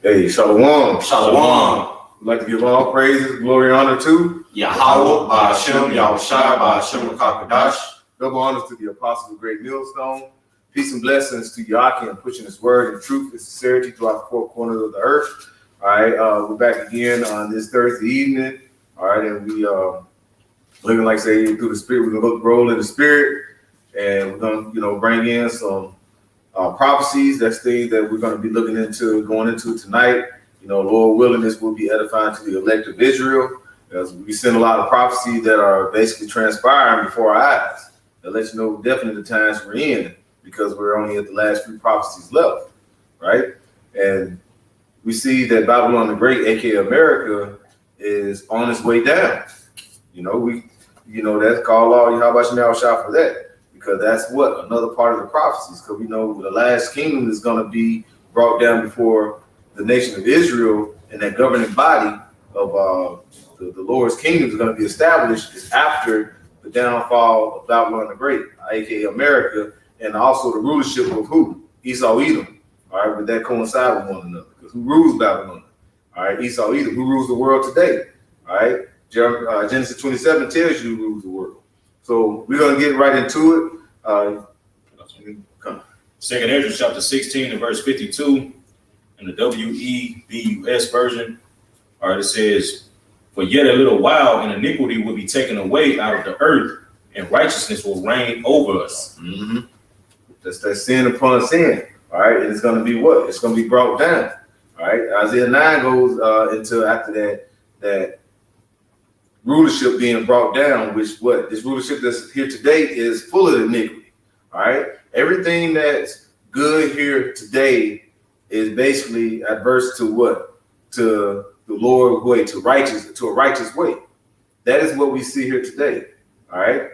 Hey, Shalom. Shalom. We'd like to give all praises, glory, honor to Yahweh, Ba'ashem, Yahushua, Ba'ashem, Kakadash. double honors to the Apostle of Great Millstone. Peace and blessings to Yaki and pushing his word and truth and sincerity throughout the four corners of the earth. All right, we're back again on this Thursday evening. All right, and we looking like say through the spirit, we're gonna roll in the spirit, and we're gonna bring in some prophecies. That's things that we're gonna be looking into, going into tonight. Lord willing, this will be edifying to the elect of Israel. As we send a lot of prophecies that are basically transpiring before our eyes. That lets you know definitely the times we're in, because we're only at the last few prophecies left, right? And we see that Babylon the Great, aka America, is on its way down. That's called all Yahweh Shah for that, because that's what another part of the prophecies. Because we know the last kingdom is going to be brought down before the nation of Israel, and that governing body of the Lord's kingdom is going to be established is after the downfall of Babylon the Great, aka America, and also the rulership of who? Esau Edom. All right, but that coincide with one another, because who rules Babylon? All right, Esau Edom. Who rules the world today? All right, Genesis 27 tells you who rules the world. So we're going to get right into it. Come. 2nd Ezra chapter 16 and verse 52 in the WEBUS version. All right, it says, "For yet a little while, and iniquity will be taken away out of the earth, and righteousness will reign over us." Mm-hmm. That's that sin upon sin. All right, and it's going to be what? It's going to be brought down. All right, Isaiah 9 goes into after that rulership being brought down, which what this rulership that's here today is full of iniquity. All right, everything that's good here today is basically adverse to what? To the Lord's way, to a righteous way. That is what we see here today. All right,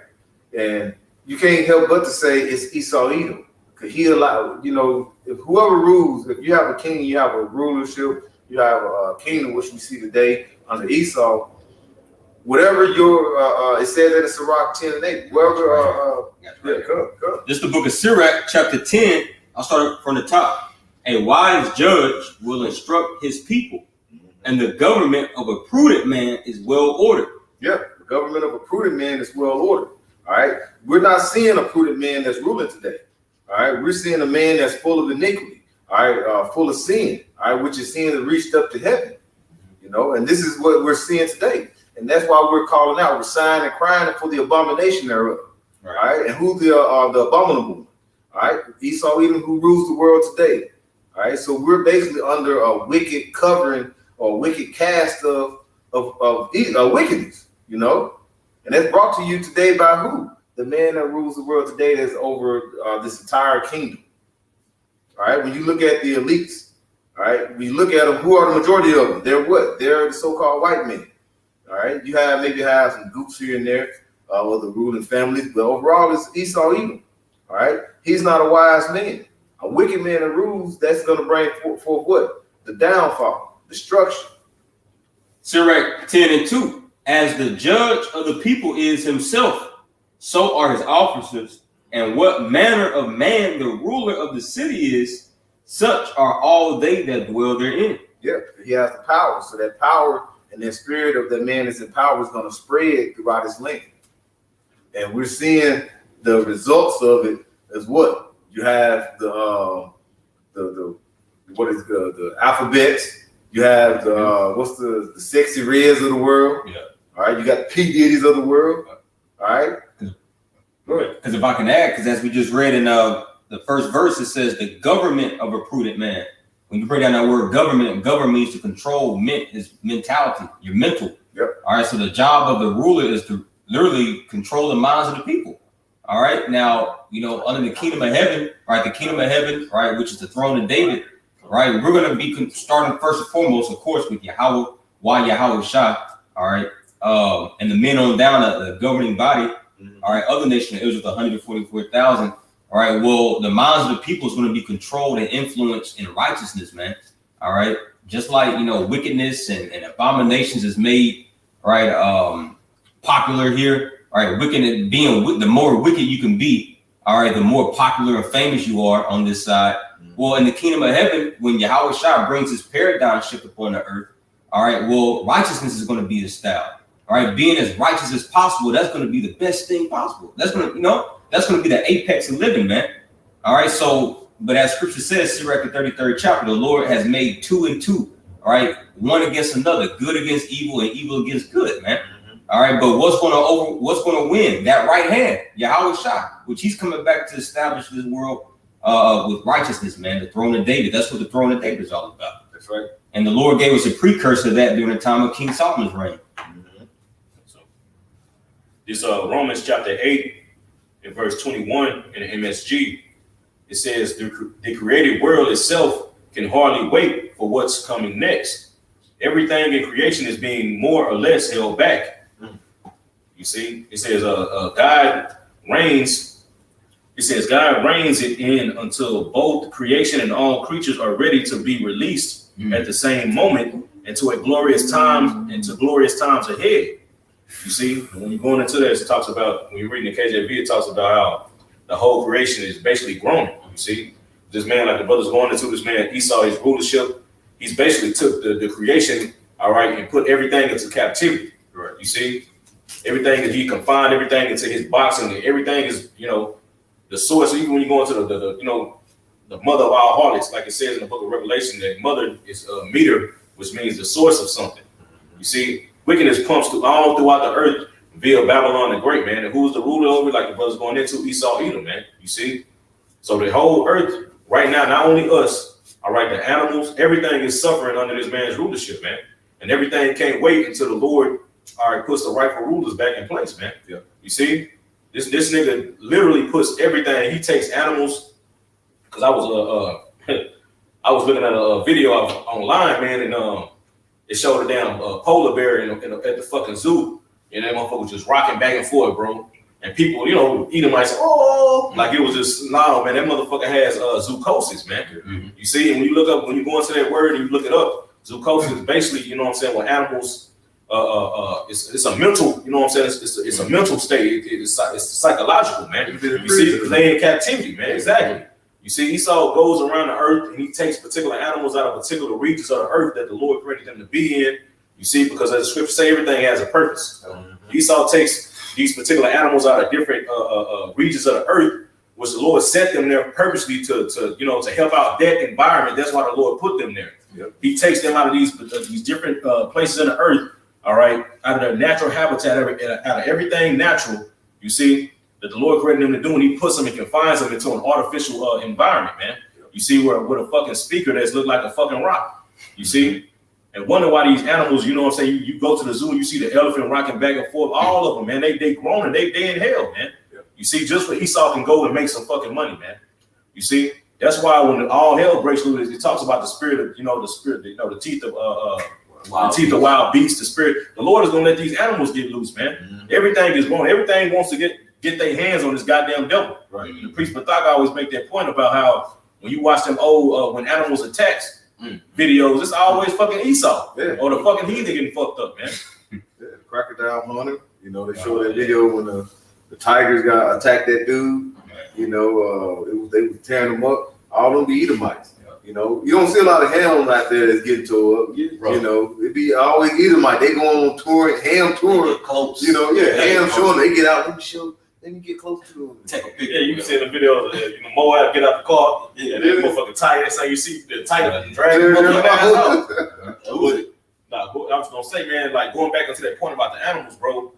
and you can't help but to say it's Esau Edom. Because he allowed, if whoever rules, if you have a king, you have a rulership, you have a kingdom, which we see today under Esau, whatever it says that in Sirach 10 and 8, whoever, come. This is the book of Sirach, chapter 10. I'll start from the top. A wise judge will instruct his people, and the government of a prudent man is well ordered. Yeah, the government of a prudent man is well ordered. All right, we're not seeing a prudent man that's ruling today. All right, we're seeing a man that's full of iniquity, all right, full of sin, all right, which is sin that reached up to heaven, and this is what we're seeing today. And that's why we're calling out, we're sighing and crying for the abomination thereof, all right, and who the abominable, all right, Esau Edom, who rules the world today, all right, so we're basically under a wicked covering or wicked cast of wickedness, and that's brought to you today by who? The man that rules the world today that's over this entire kingdom. All right, when you look at the elites, all right, when you look at them, who are the majority of them? They're what? They're the so-called white men. All right, you maybe have some goops here and there of the ruling families, but overall it's Esau Edom. All right, he's not a wise man. A wicked man that rules, that's going to bring forth what? The downfall, destruction. Sirach 10 and 2. As the judge of the people is himself, so are his officers, and what manner of man the ruler of the city is, such are all they that dwell therein. Yeah, he has the power. So that power and the spirit of that man that's in power is going to spread throughout his land. And we're seeing the results of it as what? You have the alphabets, you have the sexy reds of the world. Yeah. All right, you got the P. Diddy's of the world. All right. Because if I can add, because as we just read in the first verse, it says the government of a prudent man. When you break down that word government means to control his mentality, your mental. Yep. All right. So the job of the ruler is to literally control the minds of the people. All right. Now, under the kingdom of heaven, right? The kingdom of heaven, right, which is the throne of David, right? We're going to be starting first and foremost, of course, with Yahweh Shah, all right, and the men on down the governing body. All right, other nation of Israel with 144,000. All right, well, the minds of the people is going to be controlled and influenced in righteousness, man. All right, just like wickedness and abominations is made right popular here. All right, wicked being the more wicked you can be, all right, the more popular and famous you are on this side. Well, in the kingdom of heaven, when Yahweh Shah brings his paradigm shift upon the earth, all right, well, righteousness is going to be the style. All right, being as righteous as possible, that's going to be the best thing possible. That's going to, that's going to be the apex of living, man. All right, so, but as scripture says, Sirach the 33rd chapter, the Lord has made 2 and 2, all right, one against another, good against evil and evil against good, man. All right, but what's going to win? That right hand, Yahweh Shah, which he's coming back to establish this world with righteousness, man, the throne of David. That's what the throne of David is all about. That's right. And the Lord gave us a precursor to that during the time of King Solomon's reign. So this Romans chapter 8 and verse 21 in the MSG, it says the created world itself can hardly wait for what's coming next. Everything in creation is being more or less held back. You see, it says God reigns. It says God reigns it in until both creation and all creatures are ready to be released at the same moment into a glorious time, into glorious times ahead. You see, when you're going into this, it talks about, when you're reading the KJV, it talks about how the whole creation is basically groaning. You see, this man, like the brother's going into, this man Esau, his rulership, he's basically took the creation, all right, and put everything into captivity. Right. You see, everything that he confined everything into his box, and everything is, the source. Even when you go into the mother of all harlots, like it says in the book of Revelation, that mother is a meter, which means the source of something. You see, wickedness pumps all throughout the earth via Babylon the Great, man. And who's the ruler over it? Like the brother's going into, Esau, Edom, man. You see, so the whole earth right now, not only us, all right, the animals, everything is suffering under this man's rulership, man. And everything can't wait until the Lord, all right, puts the rightful rulers back in place, man. Yeah. You see, this nigga literally puts everything. He takes animals, because I was looking at a video online, man, and it showed a damn polar bear at the fucking zoo, and that motherfucker was just rocking back and forth, bro. And people, Edomites, oh, like it was just, no, man, that motherfucker has zoochosis, man. Mm-hmm. You see, and when you go into that word and you look it up, zoochosis is basically, when animals. It's a mental, it's a mental state. It's psychological, man. You see, because they in captivity, man. Exactly. You see, Esau goes around the earth and he takes particular animals out of particular regions of the earth that the Lord created them to be in. You see, because as the scripture say, everything has a purpose. Esau takes these particular animals out of different regions of the earth, which the Lord set them there purposely to help out that environment. That's why the Lord put them there. Yep. He takes them out of these different places in the earth. All right, out of their natural habitat, out of everything natural, you see, that the Lord created them to do, and he puts them and confines them into an artificial environment, man. You see, with a fucking speaker that's looked like a fucking rock, you see, and wonder why these animals, you go to the zoo and you see the elephant rocking back and forth, all of them, man, they groaning, they in hell, man. Yeah. You see, just for Esau can go and make some fucking money, man. You see, that's why when all hell breaks loose, it talks about the spirit of, the teeth of the teeth of wild beasts, the spirit. The Lord is gonna let these animals get loose, man. Mm-hmm. Everything is going. Everything wants to get their hands on this goddamn devil. Right. The priest Bathaka always make that point about how when you watch them old when animals attack videos, it's always fucking Esau or the fucking heathen getting fucked up, man. Yeah, crocodile hunter. They show that video when the tigers got attacked that dude. They were tearing them up. All them be Edomites. You don't see a lot of hounds out there that's getting tore up. It be always Edomite. They go on tour, ham tour. Close. Ham showing. They get out. Let me get close to them. Take a picture. Yeah, you can see the video. Moab get out the car. Yeah, and that motherfucking tiger. That's how you see the tiger dragging the ass out. I was gonna say, man, like going back into that point about the animals, bro.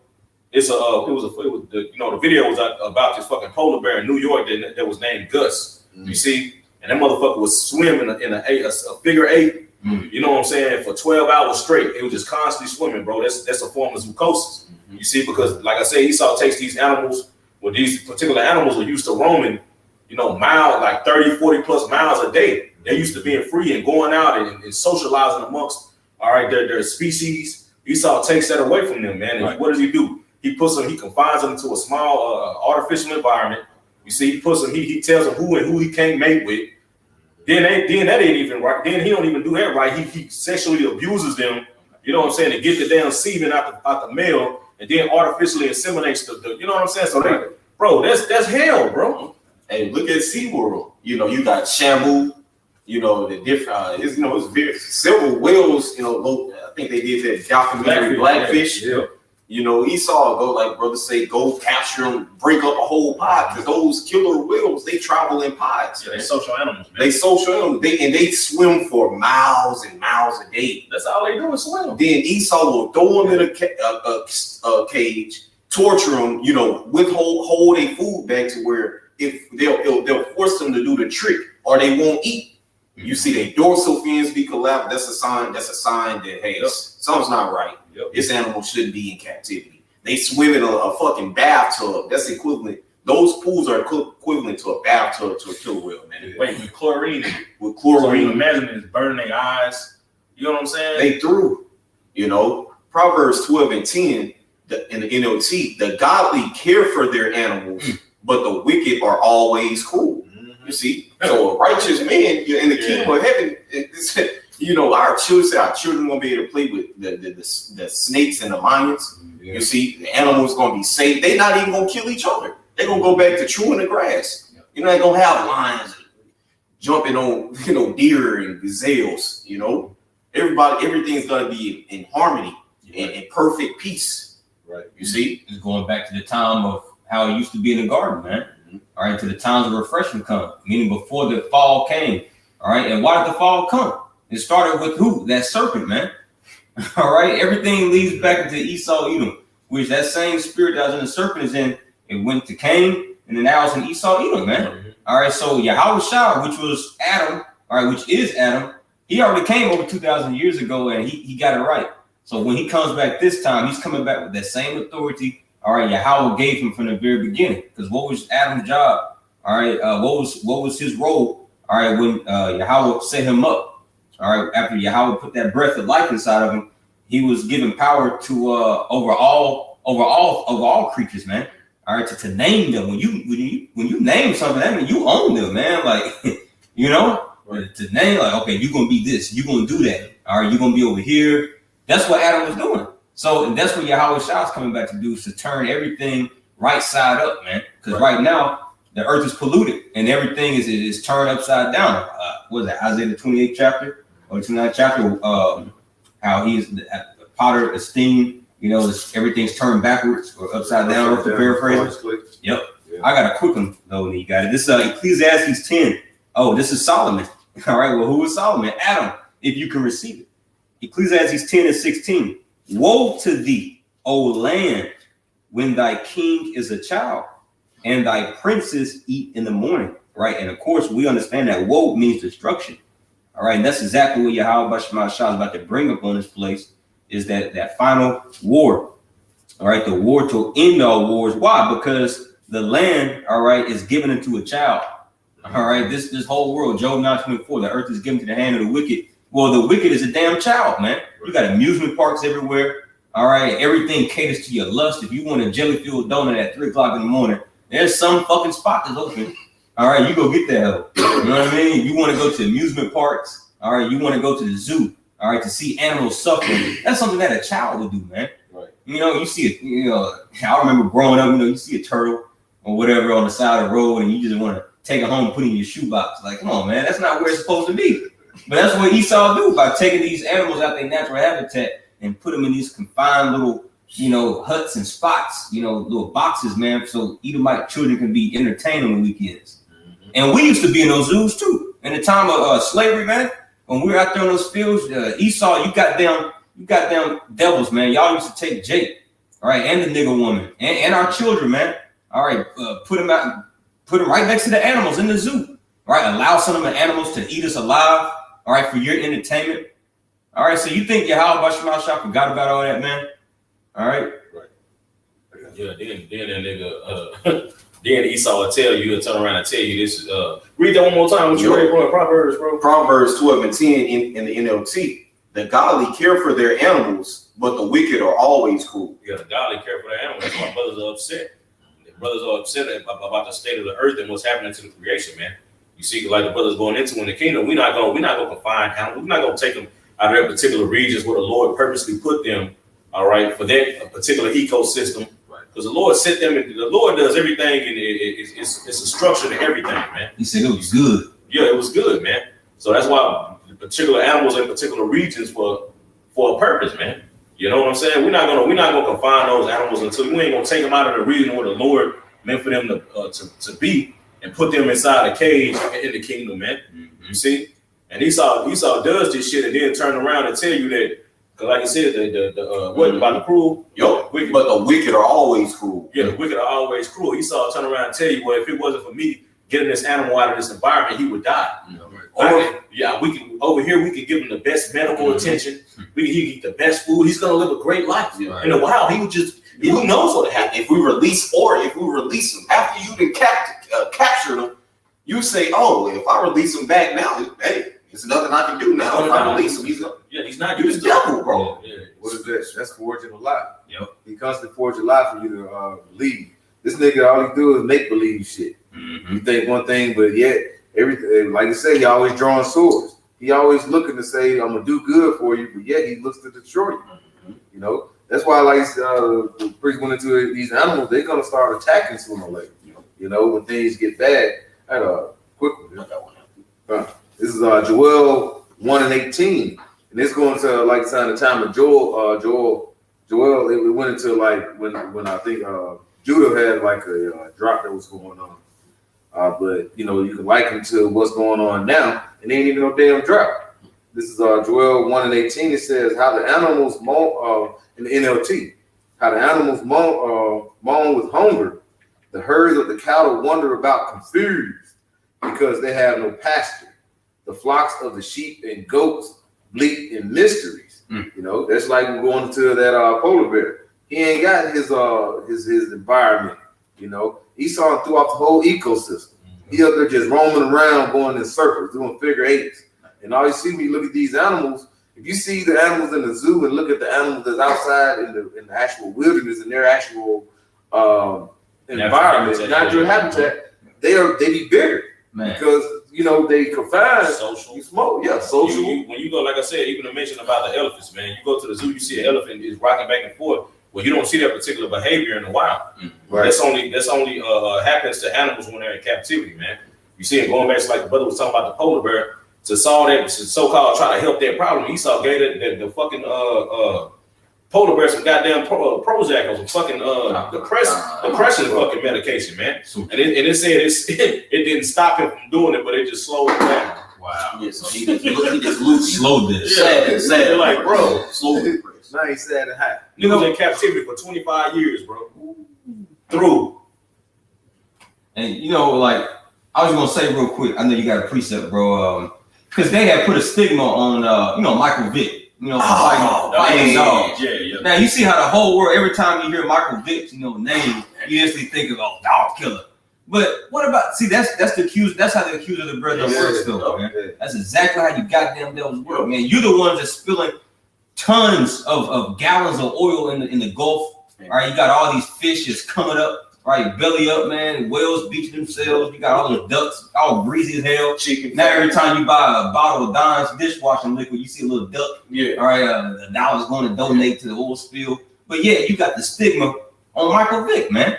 The video was about this fucking polar bear in New York that was named Gus. Mm-hmm. You see. And that motherfucker was swimming in a figure eight, you know what I'm saying, for 12 hours straight. It was just constantly swimming, bro. That's a form of zoochosis. Mm-hmm. You see, because like I said, Esau takes these animals, these particular animals are used to roaming, miles, like 30, 40 plus miles a day. They're used to being free and going out and socializing amongst, all right, their species. Esau takes that away from them, man. And right. What does he do? He confines them into a small artificial environment. You see, he puts them, he tells them who he can't mate with. Then that ain't even right. Then he don't even do that right. He sexually abuses them, you know what I'm saying, to get the damn semen out the male and then artificially inseminates the you know what I'm saying? So bro, that's hell, bro. Hey, look at SeaWorld. You know, you got Shamu. You know, the different. It's, you know, it's very several whales. You know, I think they did that documentary Blackfish. Yeah. You know, Esau go like brothers say, go capture them, break up a whole pod because those killer whales they travel in pods. Yeah, they social animals, man. They social animals. They swim for miles and miles a day. That's all they do is swim. Then Esau will throw them in a cage, torture them, you know, hold their food back to where if they'll force them to do the trick or they won't eat. You see their dorsal fins be collapsed. That's a sign that hey, something's not right. Yep. This animal shouldn't be in captivity. They swim in a fucking bathtub. That's equivalent. Those pools are equivalent to a bathtub to a killer whale, man. Wait, with chlorine in it. With So you chlorine, imagine it's burning their eyes. You know what I'm saying? they threw. You know, Proverbs 12 and 10 in the NLT, the godly care for their animals, but the wicked are always cruel. You see, so a righteous man in the kingdom of heaven, you know, our children gonna be able to play with the snakes and the lions. Yeah. You see, the animals gonna be safe. They're not even gonna kill each other. They're gonna go back to chewing the grass. Yeah. You know, they're gonna have lions jumping on, you know, deer and gazelles. You know, everything's gonna be in harmony and in perfect peace. Right. You see, It's going back to the time of how it used to be in the garden, man. All right, to the times of refreshing come, meaning before the fall came. All right, and why did the fall come? It started with who? That serpent, man. All right, everything leads back into Esau, Edom, which that same spirit that was in the serpent is in. It went to Cain, and then now it's in Esau, Edom, man. All right, so Yahweh Shah, which was Adam, all right, which is Adam, he already came over 2,000 years ago, and he got it right. So when he comes back this time, he's coming back with that same authority. All right, Yahweh gave him from the very beginning. Because what was Adam's job? All right, what was his role? All right, when Yahweh set him up. All right, after Yahweh put that breath of life inside of him, he was given power to over all creatures, man. All right, to name them. When you name something, that means you own them, man. Like, you know, to name like, okay, you're gonna be this, you're gonna do that. All right, you're gonna be over here. That's what Adam was doing. So and that's what Yahweh Shah is coming back to do, is to turn everything right side up, man. Because right now the earth is polluted and everything is turned upside down. What is that? Isaiah the 28th chapter or 29th chapter? How he is the potter esteemed. You know, everything's turned backwards or upside down. To paraphrase. Yep. Yeah. I got a quick one though. You got it. This is Ecclesiastes 10. Oh, this is Solomon. All right. Well, who is Solomon? Adam. If you can receive it. Ecclesiastes 10 and 16. Woe to thee, O land, when thy king is a child, and thy princes eat in the morning. Right. And of course, we understand that woe means destruction. All right. And that's exactly what Yahweh Shah is about to bring up on this place, is that final war. All right. The war to end all wars. Why? Because the land, all right, is given into a child. All right. This whole world, Job 9:24, the earth is given to the hand of the wicked. Well, the wicked is a damn child, man. You got amusement parks everywhere. All right. Everything caters to your lust. If you want a jelly-filled donut at 3 o'clock in the morning, there's some fucking spot that's open. All right. You go get that help. You know what I mean? You want to go to amusement parks. All right. You want to go to the zoo. All right. To see animals suffering. That's something that a child would do, man. Right. You know, you see it. You know, I remember growing up, you know, you see a turtle or whatever on the side of the road and you just want to take it home and put it in your shoebox. Like, come on, man. That's not where it's supposed to be. But that's what Esau do by taking these animals out their natural habitat and put them in these confined little, you know, huts and spots, you know, little boxes, man. So Edomite children can be entertained on the weekends. Mm-hmm. And we used to be in those zoos too. In the time of slavery, man, when we were out there in those fields, Esau, you got them devils, man. Y'all used to take Jake, all right, and the nigger woman and our children, man. All right, put them right next to the animals in the zoo. All right, allow some of the animals to eat us alive. All right, for your entertainment. All right, so you think Yahweh Shah forgot about all that, man? All right. Right. Yeah, then that nigga, then Esau will tell you, he'll turn around and tell you this. Read that one more time. What you read, bro? Proverbs, bro. Proverbs 12 and 10 in the NLT. The godly care for their animals, but the wicked are always cruel. Yeah, the godly care for their animals. That's why brothers are upset. The brothers are upset about the state of the earth and what's happening to the creation, man. You see, like the brothers going into in the kingdom, we're not gonna confine animals. We're not gonna take them out of their particular regions where the Lord purposely put them. All right, for that particular ecosystem. Right. Because the Lord set them. The Lord does everything, and it's a structure to everything, man. He said it was good. Yeah, it was good, man. So that's why particular animals in particular regions for a purpose, man. You know what I'm saying? We're not gonna confine those animals until we ain't gonna take them out of the region where the Lord meant for them to be, and put them inside a cage in the kingdom, man. Mm-hmm. You see? And Esau does this shit and then turn around and tell you that, because like I said, what about the cruel? But the wicked are always cruel. Yeah, the wicked are always cruel. Esau turn around and tell you, well, if it wasn't for me getting this animal out of this environment, he would die. We can give him the best medical attention. He can eat the best food. He's gonna live a great life. Yeah, in a while, he would just. Who knows what happened? If we release him after you've been captured him, you say, "Oh, if I release him back now, hey, there's nothing I can do now. If I release him, he's not used the devil, bro." Yeah. What is that? That's forging a lie. Yep. He constantly forging a lie for you to believe. This nigga, all he do is make believe shit. Mm-hmm. You think one thing, but yet everything, like you say, he always drawing swords. He always looking to say, "I'm gonna do good for you," but yet he looks to destroy you. Mm-hmm. You know, that's why, like the priest went into these animals. They're gonna start attacking sooner or later. You know, when things get bad. Quick one. This is Joel 1:18, and it's going to like the time of Joel. It went into like when I think Judah had like a drop that was going on. But you know, you can liken to what's going on now, and ain't even no damn drought. This is Joel 1:18. It says how the animals moan in the NLT, how the animals moan with hunger. The herds of the cattle wander about confused because they have no pasture. The flocks of the sheep and goats bleat in mysteries. You know, that's like going to that polar bear. He ain't got his environment. You know, Esau threw off the whole ecosystem. He up there just roaming around, going in circles, doing figure eights. And all you see when you look at these animals, if you see the animals in the zoo and look at the animals that's outside in the actual wilderness in their actual environment, natural habitat, they be bigger. Man. Because you know they confine social. You smoke, yeah, social. When you go, like I said, even to mention about the elephants, man. You go to the zoo, you see an elephant is rocking back and forth. Well, you don't see that particular behavior in the wild. Right. That's only happens to animals when they're in captivity, man. You see it going back to like the brother was talking about the polar bear to solve that so-called try to help that problem. Esau gave the fucking polar bear some goddamn Prozac or some fucking depression fucking medication, man. And it said it didn't stop him from doing it, but it just slowed him down. Wow. Yeah, so he just slowed this. Sad. Like, bro, slowly. Now he's sad and hot. He was in captivity for 25 years, bro. Through. And you know, like I was gonna say real quick, I know you got a precept, bro. Because they had put a stigma on Michael Vick. You know, fighting dogs. Yeah. Now you see how the whole world, every time you hear Michael Vick's, name, you instantly think of dog killer. But what about that's the accused, that's how the accuser of the brethren works though, man. That's exactly how you goddamn devils work, man. You're the ones that's spilling tons of gallons of oil in the Gulf. All right, you got all these fish just coming up, right, belly up, man. Whales beaching themselves. You got all those ducks, all greasy as hell. Chicken. Now every time you buy a bottle of Don's dishwashing liquid, you see a little duck. Yeah. All right, the dollar's going to donate to the oil spill. But yeah, you got the stigma on Michael Vick, man.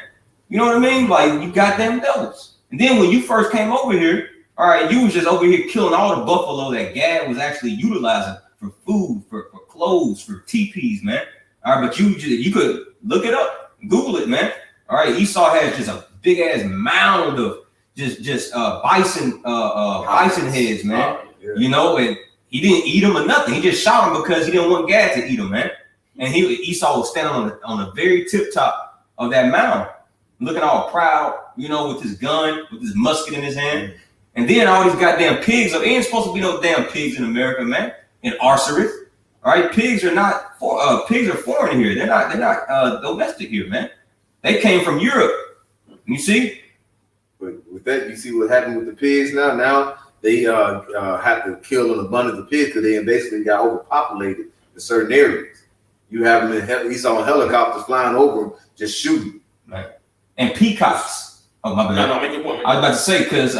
You know what I mean? Like you goddamn devils. And then when you first came over here, all right, you was just over here killing all the buffalo that Gad was actually utilizing for food, for clothes, for teepees, man. All right, but you could look it up, Google it, man. All right, Esau has just a big ass mound of just bison heads, man. Yeah. You know, and he didn't eat them or nothing. He just shot them because he didn't want Gad to eat them, man. And Esau was standing on the very tip top of that mound, looking all proud, with his gun, with his musket in his hand. And then all these goddamn pigs. There ain't supposed to be no damn pigs in America, man. In Arcerith. All right, pigs are pigs are foreign here. They're not domestic here, man. They came from Europe. You see? But with that, you see what happened with the pigs now? Now they have to kill an abundance of pigs because they basically got overpopulated in certain areas. You have them he's on helicopters flying over them, just shooting. Right. And peacocks. Oh, my bad. No, make your point. I was about to say, because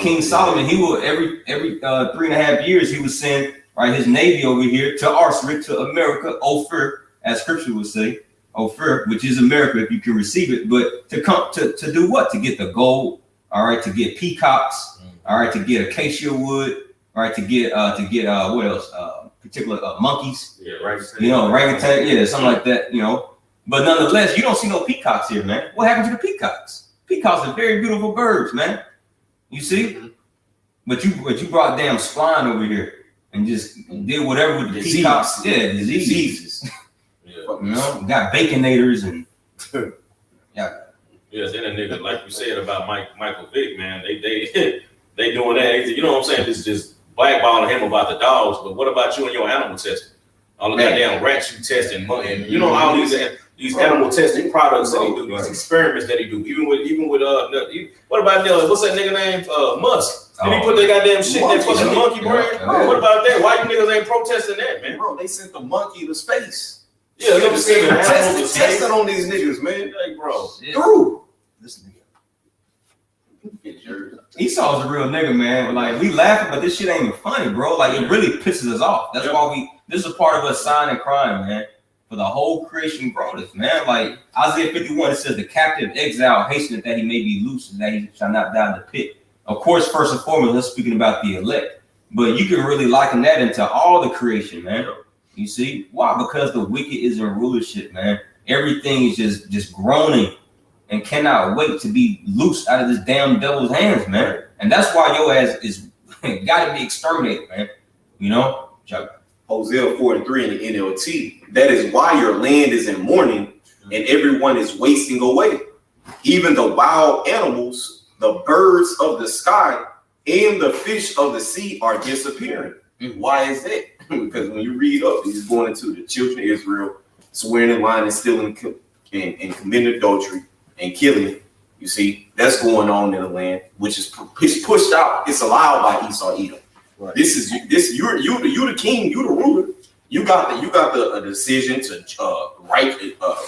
King Solomon, he would every 3.5 years, he would send his navy over here to Arcerith, to America, Ophir, as scripture would say. Ophir, which is America if you can receive it, but to come to do what? To get the gold, all right, to get peacocks, all right, to get acacia wood, all right, to get what else? Particular monkeys, Yeah, right. orangutan, yeah, something like that, But nonetheless, you don't see no peacocks here, man. What happened to the peacocks? Peacocks are very beautiful birds, man. You see? But you brought damn swine over here and just did whatever with the peacocks. Yeah, diseases. Yeah. Got baconators and Yeah, then a nigga, like you said about Michael Vick, man, they doing that. You know what I'm saying? This is just blackballing him about the dogs, but what about you and your animal testing? All the goddamn rats you test and all these animal testing products that he do, these experiments that he do, even with what about what's that nigga name? Musk. Did he put that goddamn shit in that fucking monkey brain? Yeah. What about that? Why you niggas ain't protesting that, man? Bro, they sent the monkey to space. Yeah, you know what I'm saying? Testing on these niggas, man. Like, bro. Through. this nigga. Esau's a real nigga, man. Like, we laughing, but this shit ain't even funny, bro. Like, it really pisses us off. That's why this is a part of us sighing and crying, man. For the whole creation groaneth, man. Like Isaiah 51, it says, the captive exile hasteneth that he may be loose and that he shall not die in the pit. Of course, first and foremost, let's speaking about the elect. But you can really liken that into all the creation, man. You see? Why? Because the wicked is in rulership, man. Everything is just groaning and cannot wait to be loose out of this damn devil's hands, man. And that's why your ass is gotta be exterminated, man. Hosea 43 in the NLT. That is why your land is in mourning and everyone is wasting away. Even the wild animals, the birds of the sky, and the fish of the sea are disappearing. Why is that? Because when you read up, he's going into the children of Israel, swearing in lying and stealing and committing adultery and killing. You see, that's going on in the land, which is pushed out. It's allowed by Esau Edom. Right. You're the king, you the ruler. You got the decision to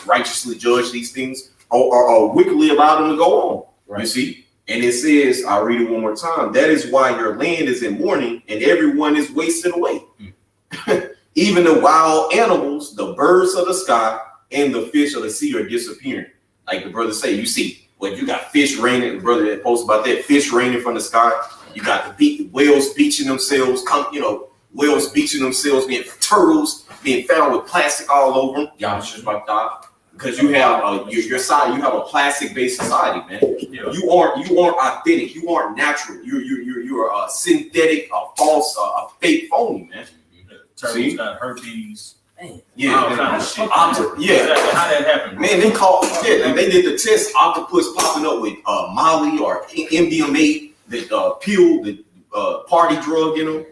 righteously judge these things or wickedly allow them to go on. Right. You see, and it says, I'll read it one more time. That is why your land is in mourning and everyone is wasted away. Even the wild animals, the birds of the sky, and the fish of the sea are disappearing. Like the brother say, you see, you got fish raining. The brother that posts about that, fish raining from the sky. You got the whales beaching themselves, whales beaching themselves, turtles being found with plastic all over them. Y'all just about that. Because you have your side, you have a plastic-based society, man. Yeah. You aren't authentic. You aren't natural. You're a synthetic, a false, a fake phony, man. Turtles got herpes. Yeah, all kind of shit. Exactly. How that happened? Man, they did the test. Octopus popping up with Molly or MDMA, the pill, the party drug in them.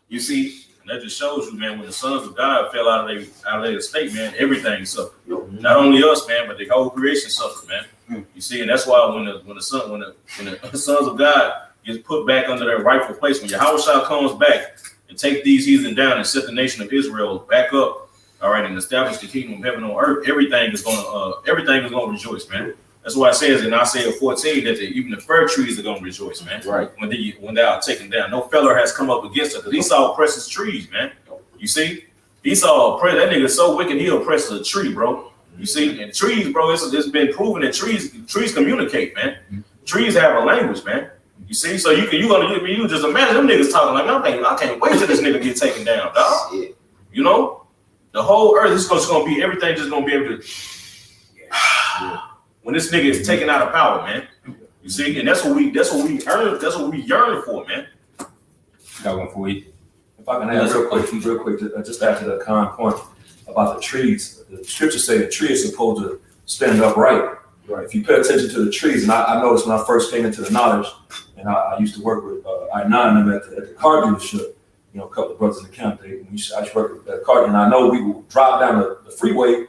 You see, and that just shows you, man, when the sons of God fell out of their state, man, everything suffered. Not only us, man, but the whole creation suffered, man. You see, and that's why when the sons of God gets put back under their rightful place, when Yahushua comes back and take these heathen down and set the nation of Israel back up, all right, and establish the kingdom of heaven on earth, everything is gonna rejoice, man. That's why it says in Isaiah 14 that even the fir trees are gonna rejoice, man. Right. When they are taken down, no feller has come up against it because Esau oppresses trees, man. You see, Esau oppressed that nigga so wicked he oppresses a tree, bro. You see, and trees, bro, it's been proven that trees communicate, man. Trees have a language, man. You see, so you just imagine them niggas talking like, I can't wait till this nigga get taken down, dog. Yeah. You know, the whole earth is just gonna be everything just gonna be able to. Yeah. When this nigga is taken out of power, man. You see, and that's what we yearn for, man. Got one for you. If I can add real quick, just after the Khan point about the trees. The scriptures say the tree is supposed to stand upright. Right. If you pay attention to the trees, and I noticed when I first came into the knowledge, and I used to work with I9 them at the car dealership. A couple of brothers in the camp. I just worked at the car, and I know we would drive down the freeway,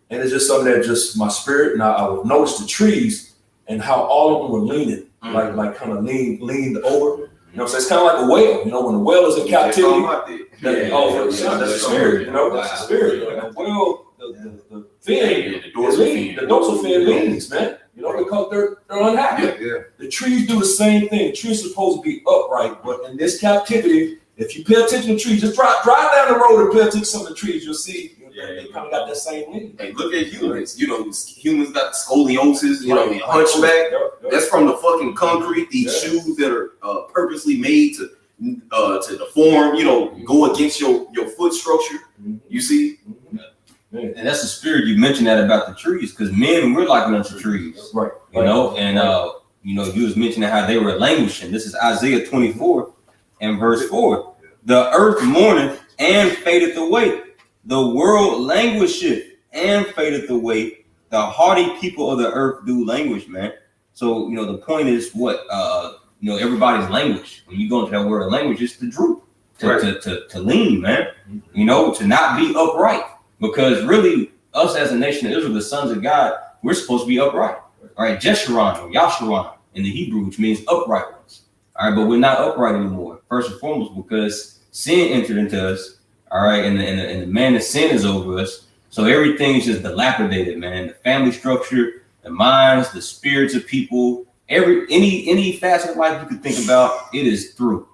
and it's just something that just my spirit, and I would notice the trees and how all of them were leaning, like kind of leaned over. So it's kind of like a whale. When the whale is in captivity, that's the spirit. That's the spirit. And the whale, the fin, the dorsal fin leans, man. Because they're unhappy. Yeah. The trees do the same thing. The trees are supposed to be upright, but in this captivity, if you pay attention to trees, just drive down the road and pay attention to some of the trees, you'll see they kind of got that same need. Hey, look at humans. You know, humans got scoliosis. You know, hunchback. Yep. That's from the fucking concrete. These shoes that are purposely made to deform. You know, go against your foot structure. You see. And that's the spirit you mentioned that about the trees, because men, we're like a bunch of trees, Right. you know, and you know, you was mentioning how they were languishing. This is Isaiah 24 and verse 4. The earth mourneth and fadeth away. The world languisheth and fadeth away. The hardy people of the earth do languish, man. So, you know, the point is what, you know, everybody's language. When you go into that word language, it's to droop, to lean, man, you know, to not be upright. Because really, us as a nation of Israel, the sons of God, we're supposed to be upright. All right, Jeshurun or Yasharon in the Hebrew, which means upright ones. All right, but we're not upright anymore. First and foremost, because sin entered into us. All right, and the man of sin is over us. So everything's just dilapidated, man. The family structure, the minds, the spirits of people, any facet of life you could think about, it is through.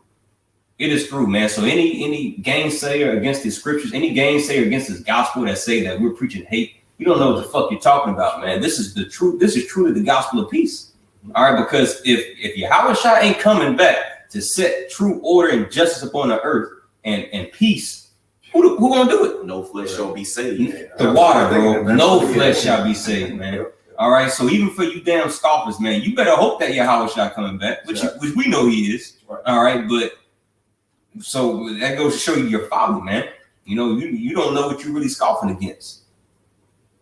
It is through, man. So any gainsayer against the scriptures, any gainsayer against this gospel that say that we're preaching hate, you don't know what the fuck you're talking about, man. This is the truth. This is truly the gospel of peace. All right, because if Yahushua ain't coming back to set true order and justice upon the earth and peace, who gonna do it? No flesh shall be saved. The water, bro. No flesh shall be saved, man. All right, so even for you damn scoffers, man, you better hope that Yahushua coming back, which we know he is. All right, but. So that goes to show you your folly, man. You know, you don't know what you're really scoffing against.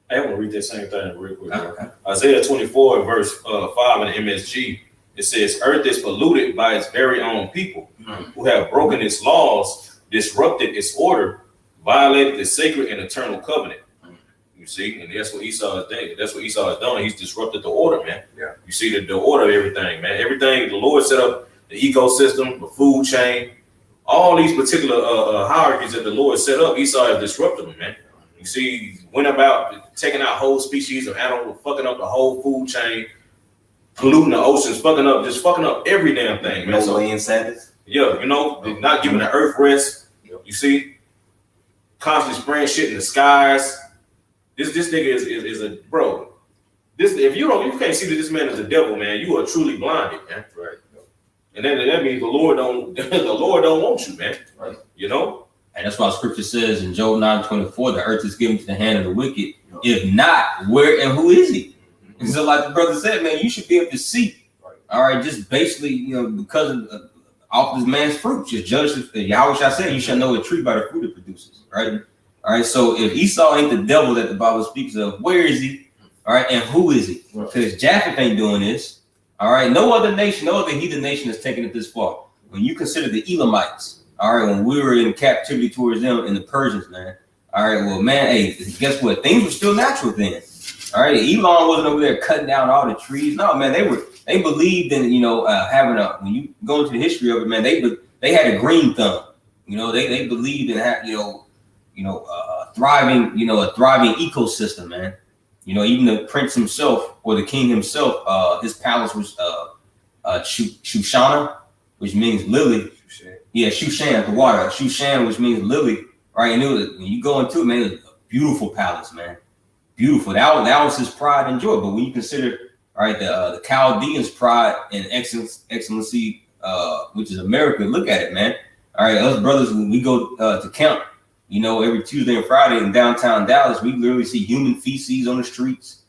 I want to read that same thing real quick. Okay. Isaiah 24 verse 5 in the MSG. It says, earth is polluted by its very own people who have broken its laws, disrupted its order, violated the sacred and eternal covenant. You see, and that's what Esau is doing. That's what Esau is doing. He's disrupted the order, man. Yeah. You see the order of everything, man. Everything the Lord set up, the ecosystem, the food chain, all these particular hierarchies that the Lord set up, Esau has disrupted them, man. You see, went about taking out whole species of animals, fucking up the whole food chain, polluting the oceans, fucking up every damn thing, man. No land Sabbath. Yeah, you know, not giving the earth rest. You see, constantly spraying shit in the skies. This nigga is a bro. This if you can't see that this man is a devil, man, you are truly blinded, man. Right. And that means the Lord don't want you, man. Right. You know? And that's why scripture says in Job 9:24, the earth is given to the hand of the wicked. If not, where and who is he? And so like the brother said, man, you should be able to see. Right. All right, just basically, you know, because of off this man's fruit, just judge Yahushua said, you shall know a tree by the fruit it produces. Right. All right. So if Esau ain't the devil that the Bible speaks of, where is he? All right, and who is he? Because Japheth ain't doing this. All right, no other nation, no other heathen nation has taken it this far. When you consider the Elamites, all right, when we were in captivity towards them and the Persians, man. All right, well, man, hey, guess what? Things were still natural then. All right, Elon wasn't over there cutting down all the trees. No, man, they believed in, you know, having when you go into the history of it, man, they had a green thumb. You know, they believed in a thriving ecosystem, man. You know, even the prince himself or the king himself, his palace was Shushana, which means lily. Yeah, Shushan, the water. Shushan, which means lily, right? And when you go into it, man, it was a beautiful palace, man. Beautiful. That was his pride and joy. But when you consider, all right, the Chaldeans' pride and excellency, which is America, look at it, man. All right, us brothers, when we go to camp, you know, every Tuesday and Friday in downtown Dallas, we literally see human feces on the streets.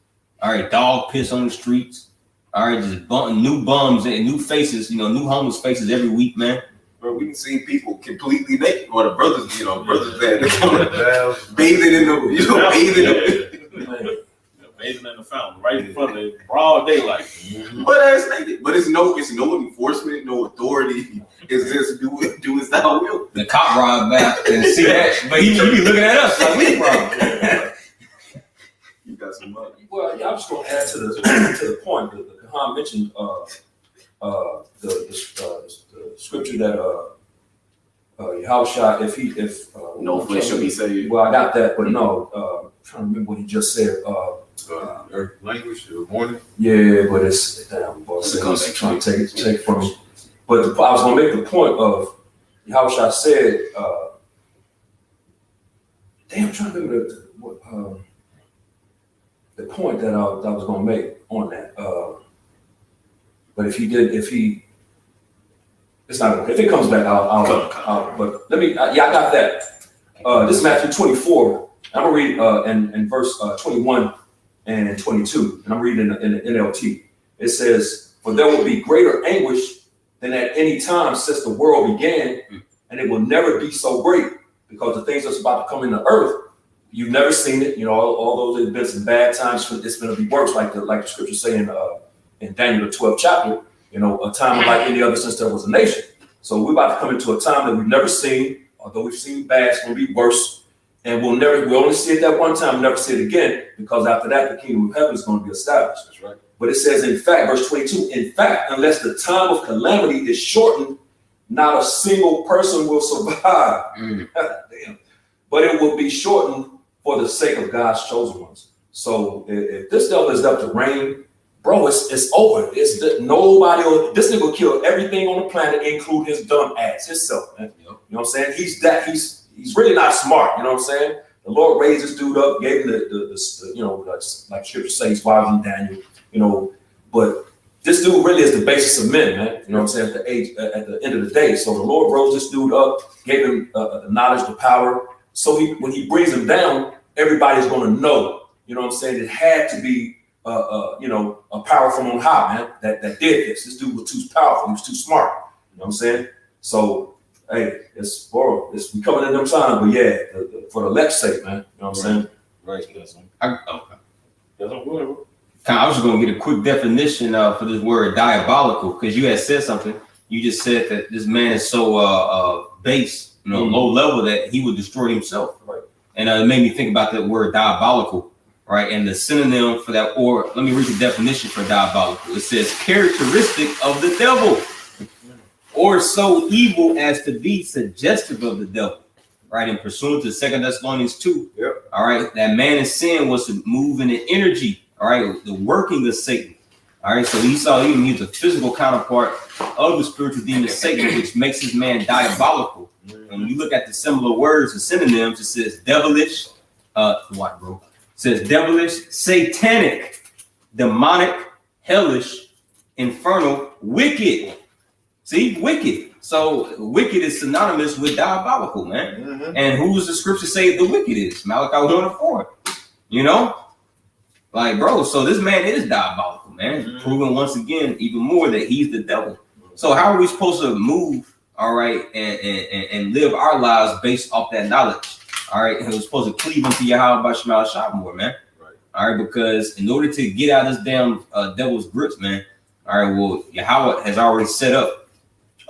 All right, dog piss on the streets. All right, just new bums and new faces, you know, new homeless faces every week, man. Bro, we can see people completely naked. Or the brothers, you know, that they come bathing in the, bathing in the fountain, right in front of the broad daylight. But that's naked. But it's no enforcement, no authority. It's just do as thou will. The cop ride back and see that, but he be looking at us like we wrong. You got some money. Well, yeah, I'm just gonna add to the point that the Kahan mentioned the scripture that Yahushua, if no flesh shall be saved. Well, I got that, but no, I'm trying to remember what he just said. Earth language, morning. Yeah, but it's damn boss. I'm trying to take from me. But I was gonna make the point of Yahushua said, damn, I'm trying to remember the point that I was going to make on that. But if it's not okay. If it comes back, I'll but let me, I got that. This is Matthew 24. I'm going to read in verse 21 and 22, and I'm reading in the NLT. It says, "For there will be greater anguish than at any time since the world began, and it will never be so great, because the things that's about to come in the earth, you've never seen it. You know, although there's been some bad times, it's going to be worse, like the scripture saying in Daniel the 12th chapter. You know, a time like any other since there was a nation. So we're about to come into a time that we've never seen. Although we've seen bad, it's going to be worse, and we only see it that one time, never see it again, because after that, the kingdom of heaven is going to be established." That's right. But it says, in fact, verse 22, "In fact, unless the time of calamity is shortened, not a single person will survive." Damn. But it will be shortened for the sake of God's chosen ones. So if this devil is left to reign, bro, it's over. This nigga will kill everything on the planet, including his dumb ass, himself, man. You know what I'm saying? He's really not smart. You know what I'm saying? The Lord raised this dude up, gave him the you know, like scripture says, wiser than Daniel. You know, but this dude really is the basis of men, man. You know what I'm saying? At the end of the day. So the Lord rose this dude up, gave him the knowledge, the power. So when he brings him down, everybody's going to know. You know what I'm saying? It had to be, you know, a power from on high, man, that did this. This dude was too powerful. He was too smart. You know what I'm saying? So, hey, we coming in them times, but yeah, for the elect's sake, man. You know what I'm saying? Right. I was just going to get a quick definition for this word diabolical, because you had said something. You just said that this man is so base, you know, low level, that he would destroy himself. Right. And it made me think about that word diabolical, right? And the synonym for that, or let me read the definition for diabolical. It says characteristic of the devil, or so evil as to be suggestive of the devil, right? And pursuant to 2 Thessalonians 2, all right, that man in sin was to move in the energy, all right, the working of Satan. All right, so Esau even used a physical counterpart of the spiritual demon Satan, which makes his man diabolical. And when you look at the similar words and synonyms, it says devilish, what, bro? It says devilish, satanic, demonic, hellish, infernal, wicked. See, wicked. So wicked is synonymous with diabolical, man. Mm-hmm. And who does the scripture say the wicked is? Malachi 1:4. You know? Like, bro, so this man is diabolical, man. Mm-hmm. Proving once again, even more, that he's the devil. So how are we supposed to move, all right, and live our lives based off that knowledge? All right, and we're supposed to cleave unto Yahweh Shemal Shah more, man. Right. All right, because in order to get out of this damn devil's grips, man, all right, well, Yahweh has already set up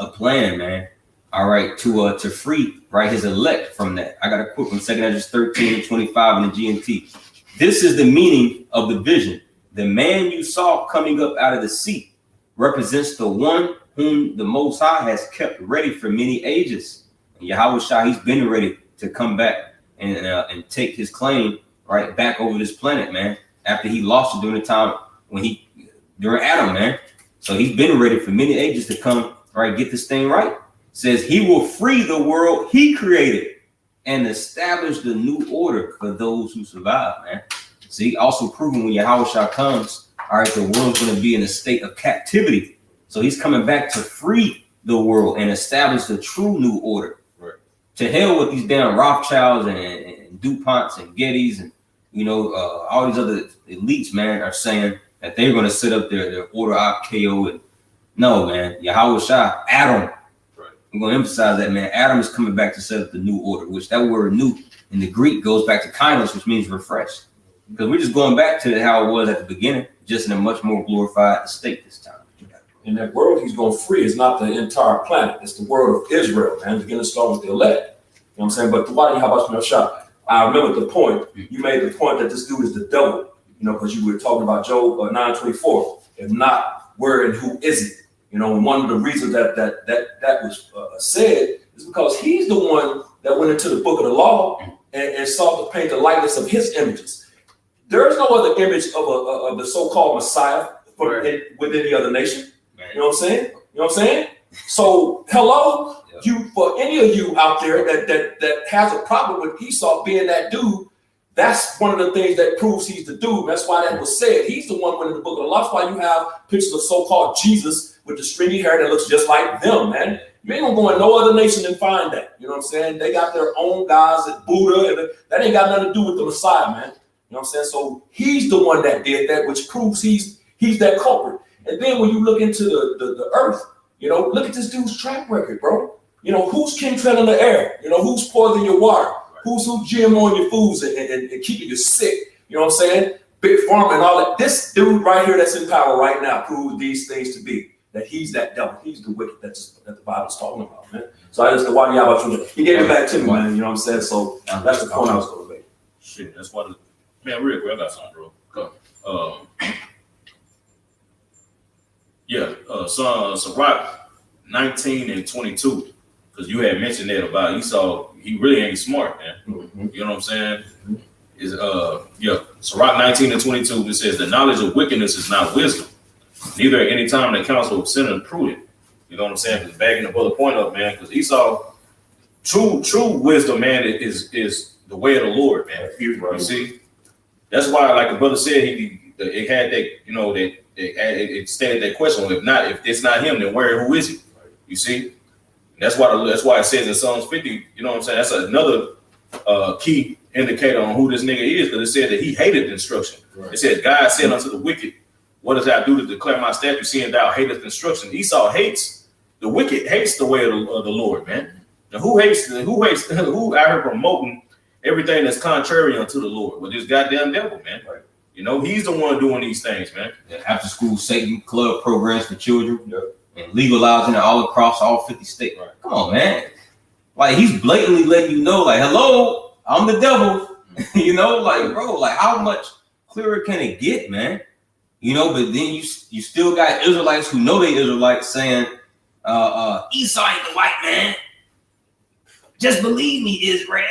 a plan, man, all right, to free, right, his elect from that. I got a quote from 2 Ezra 13:25 in the GNT. "This is the meaning of the vision. The man you saw coming up out of the sea represents the one whom the Most High has kept ready for many ages." And Yahweh Shah, he's been ready to come back and take his claim right back over this planet, man, after he lost it during the time during Adam, man. So he's been ready for many ages to come, right, get this thing right. It says he will free the world he created and establish the new order for those who survive, man. See, also proving when Yahweh Shah comes, all right, the world's going to be in a state of captivity. So he's coming back to free the world and establish the true new order. Right. To hell with these damn Rothschilds and DuPonts and Gettys and, you know, all these other elites, man, are saying that they're going to set up their order KO. And no, man, Yahweh Shah, Adam. Right. I'm going to emphasize that, man. Adam is coming back to set up the new order, which that word new in the Greek goes back to kainos, which means refreshed. Because we're just going back to how it was at the beginning, just in a much more glorified state this time. And that world he's going to free is not the entire planet. It's the world of Israel, man. Beginning to start with the elect. You know what I'm saying? But why do you have us shot? I remember the point. You made the point that this dude is the devil, you know, because you were talking about Job 9:24. If not, where and who is it? You know, and one of the reasons that was said is because he's the one that went into the book of the law and sought to paint the likeness of his images. There is no other image of the so-called Messiah within the other nation. You know what I'm saying? You know what I'm saying? So hello, Yeah. you for any of you out there that has a problem with Esau being that dude, that's one of the things that proves he's the dude. That's why that was said. He's the one in the book of the law. That's why you have pictures of so-called Jesus with the stringy hair that looks just like them, man. You ain't gonna go in no other nation and find that. You know what I'm saying? They got their own guys at Buddha, and that ain't got nothing to do with the Messiah, man. You know what I'm saying? So he's the one that did that, which proves he's that culprit. And then when you look into the earth, you know, look at this dude's track record, bro. You know, who's chemtrail in the air? You know, who's poisoning your water? Who's GMO in your foods and keeping you sick? You know what I'm saying? Big Pharma and all that. This dude right here that's in power right now proves these things to be. That he's that devil. He's the wicked that the Bible's talking about, man. So I just the why y'all about you. He gave it back to me, man. You know what I'm saying? So that's the point I was going to make. Shit, that's why. Man, real quick, I got something, bro. Go. Yeah, Sirach 19 and 22, because you had mentioned that about Esau. He really ain't smart, man. Mm-hmm. You know what I'm saying? Is Sirach 19 and 22. It says the knowledge of wickedness is not wisdom, neither at any time the counsel of sinner prudent. You know what I'm saying? Because backing the brother point up, man. Because Esau, true wisdom, man, is the way of the Lord, man. You see, that's why, like the brother said, it had that, you know, that it stated that question. If it's not him, then who is he? You see, that's why it says in Psalms 50. You know what I'm saying? That's another key indicator on who this nigga is, because it said that he hated instruction. Right. It said God said unto the wicked, "What does thou do to declare my statutes, seeing thou hatest instruction?" Esau hates the wicked, hates the way of the Lord, man. Now who out here promoting everything that's contrary unto the Lord? Well, this goddamn devil, man. Right. You know, he's the one doing these things, man. After school Satan club programs for children, and legalizing it all across all 50 states. Right. Come on, man. Like, he's blatantly letting you know, like, hello, I'm the devil. You know, like, bro, like, how much clearer can it get, man? You know, but then you still got Israelites who know they Israelites saying, Esau ain't the white man. Just believe me, Israel.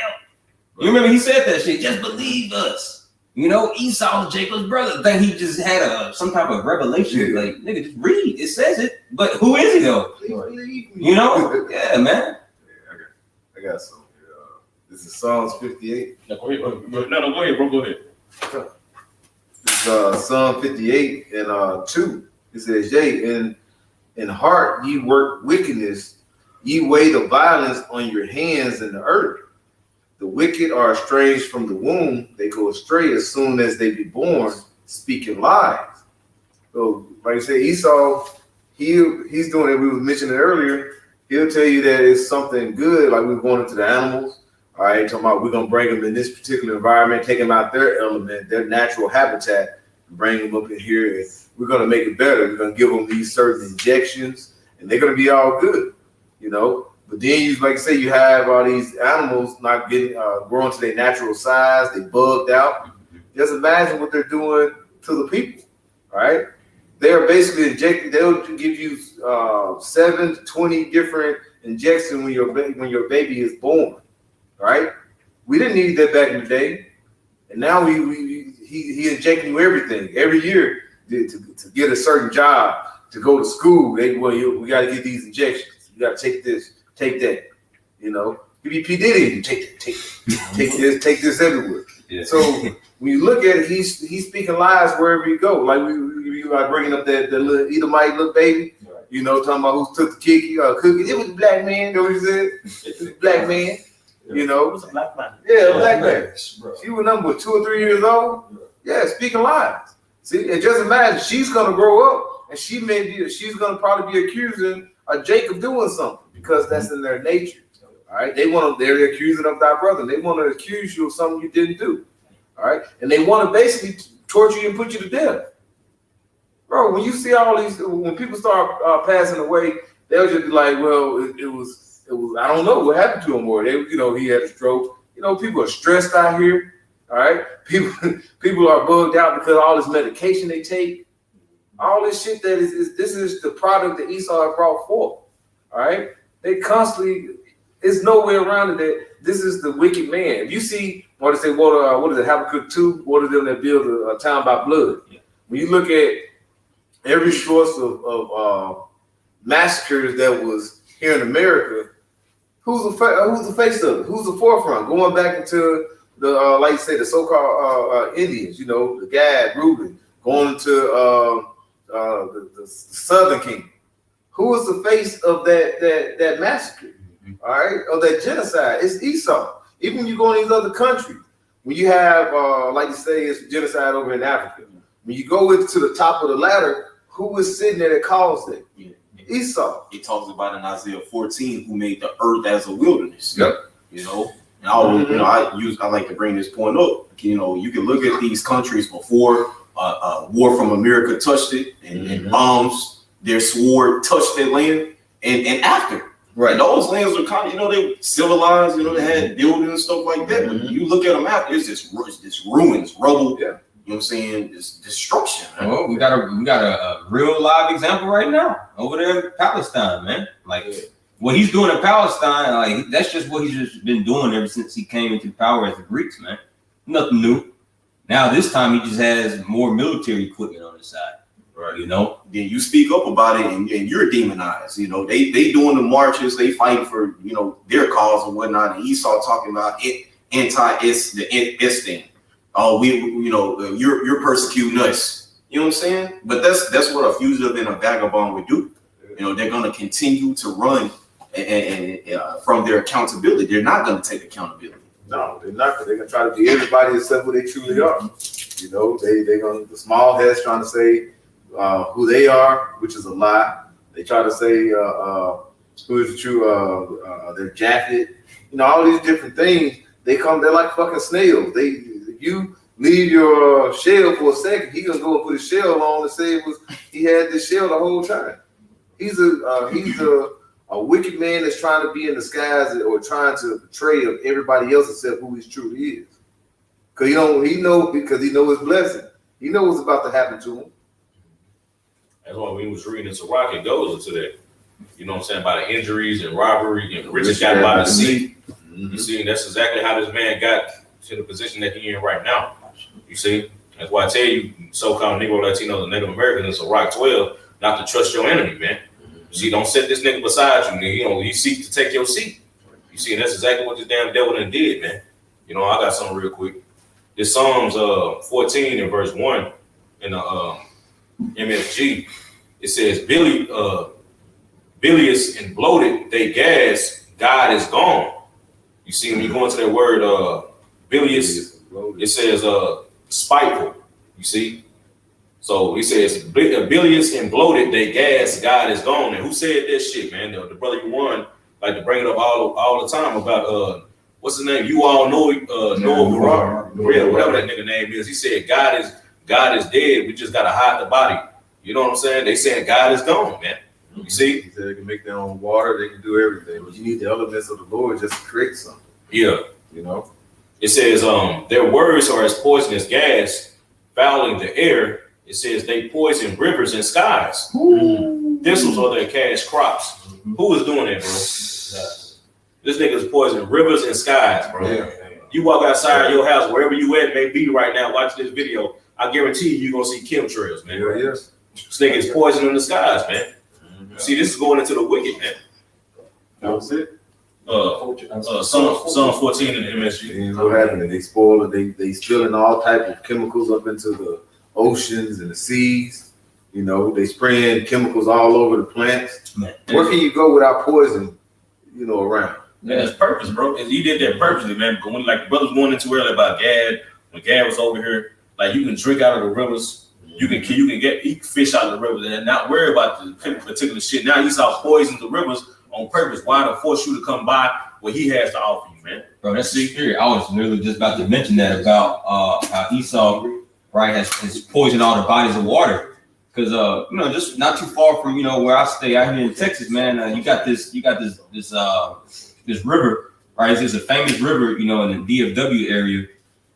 You remember he said that shit, just believe us. You know, Esau's Jacob's brother. I think he just had some type of revelation. Like, nigga, just read. It says it. But who is he though? Please believe me. You know? Yeah, man. I got some. This is Psalms 58. No, go ahead, bro. Go ahead. This is Psalm 58 and 2. It says, "Yea, in heart ye work wickedness, ye weigh the violence on your hands in the earth. The wicked are estranged from the womb; they go astray as soon as they be born, speaking lies." So, like I said, Esau, he's doing it. We was mentioning earlier. He'll tell you that it's something good, like we're going into the animals. All right, talking about we're gonna bring them in this particular environment, take them out their element, their natural habitat, bring them up in here, and we're gonna make it better. We're gonna give them these certain injections, and they're gonna be all good, you know. But then, you, like I say, you have all these animals not getting growing to their natural size. They bugged out. Just imagine what they're doing to the people. All right, they are basically injecting. They'll give you 7 to 20 different injections when your baby is born. All right, we didn't need that back in the day, and now he injecting you everything every year to get a certain job, to go to school. We got to get these injections. You got to take this. Take that, you know. You be P. Diddy, you take this everywhere. Yeah. So when you look at it, he's speaking lies wherever you go. Like we are bringing up that little Edomite little baby, right. You know, talking about who took the cookie. It was a black man. You know what he said? It was a black man. Yeah. You know, it was a black man. Yeah, a black man. She was number 2 or 3 years old. Yeah, speaking lies. See, and just imagine she's gonna grow up and she's gonna probably be accusing Jacob doing something. Because that's in their nature. All right. They're accusing of thy brother. They want to accuse you of something you didn't do. All right. And they want to basically torture you and put you to death. Bro, when you see all these, when people start passing away, they'll just be like, well, it was, I don't know what happened to him, or he had a stroke. You know, people are stressed out here. All right. People are bugged out because of all this medication they take. All this shit this is the product that Esau brought forth. All right. They constantly, there's no way around it that this is the wicked man. If you see, what is it, Habakkuk 2, what are them that build a town by blood? Yeah. When you look at every source of massacres that was here in America, who's the face of it? Who's the forefront? Going back into the like you say, the so-called Indians, you know, the Gad, Reuben, going into the Southern Kingdom. Who is the face of that massacre? All right, of that genocide? It's Esau. Even when you go in these other countries, when you have like you say, it's genocide over in Africa. When you go to the top of the ladder, who is sitting there that caused it? Yeah. Esau. He talks about in Isaiah 14 who made the earth as a wilderness. Yep. You know, and I always, I like to bring this point up. You know, you can look at these countries before war from America touched it, and bombs, their sword touched their land, and after. Right. And those lands are kind of, you know, they civilized, you know, they had buildings and stuff like that. But you look at them after, it's just ruins, rubble. Yeah. You know what I'm saying? It's destruction. Man. Well, we got a real live example right now over there in Palestine, man. Like what he's doing in Palestine, like that's just what he's just been doing ever since he came into power as the Greeks, man. Nothing new. Now this time he just has more military equipment on his side. Right. You know, then you speak up about it and you're demonized. You know, they doing the marches, they fighting for, you know, their cause and whatnot. And Esau talking about the S thing. Oh, you're persecuting us. You know what I'm saying? But that's what a fugitive and a vagabond would do. You know, they're gonna continue to run and from their accountability. They're not gonna take accountability. No, they're not. They're gonna try to be everybody except who they truly are. You know, they're gonna, the small heads trying to say who they are, which is a lie. They try to say who is the true their Japhet. You know, all these different things. They're like fucking snails. You leave your shell for a second, he gonna go and put his shell on and say he had this shell the whole time. He's a wicked man that's trying to be in disguise or trying to portray of everybody else except who he truly is. Cause he knows his blessing. He knows what's about to happen to him. That's why we was reading this Iraq, it goes into that. You know what I'm saying? About the injuries and robbery and the riches got by the sea. You see, that's exactly how this man got to the position that he in right now. You see? That's why I tell you, so-called Negro Latinos and Native Americans in Iraq 12, not to trust your enemy, man. You see, don't set this nigga beside you. You know, he seeks to take your seat. You see, and that's exactly what this damn devil done did, man. You know, I got something real quick. This Psalms 14 and verse 1 in the MSG, it says, bilious and bloated, they gas, God is gone. You see, when you go into that word bilious, it says spiteful. You see? So he says, bilious and bloated, they gas, God is gone. And who said that shit, man? The brother you won, like to bring it up all the time about what's his name? You all know Noah, whatever that nigga name is. He said, God is dead. We just gotta hide the body. You know what I'm saying? They saying God is gone, man. You see? He said they can make their own water, they can do everything, but you need the elements of the Lord just to create something. Yeah. You know? It says, their words are as poisonous gas, fouling the air. It says they poison rivers and skies. Thistles are their cash crops. Who is doing that, bro? This nigga's poisoning rivers and skies, bro. Yeah. You walk outside your house, wherever you at may be right now, watch this video. I guarantee you're gonna see chemtrails, man. Yeah. This nigga is poisoning the skies, man. See, this is going into the wicked, man. That's it. Psalm 14 in the MSG. And what happened? They spoil it. They spilling all type of chemicals up into the oceans and the seas. You know, they spraying chemicals all over the plants. Man. Where can you go without poison? You know, around. Yeah, it's purpose, bro. He did that purposely, man. But when like the brothers going into earlier about Gad, when Gad was over here, like you can drink out of the rivers. You can eat fish out of the rivers and not worry about the particular shit. Now Esau poisons the rivers on purpose. Why to force you to come by what he has to offer you, man? bro, that's the spirit. I was literally just about to mention that about how Esau, right, has poisoned all the bodies of water. Because just not too far from where I stay out here in Texas, man. You got this river, right? It's a famous river, in the DFW area,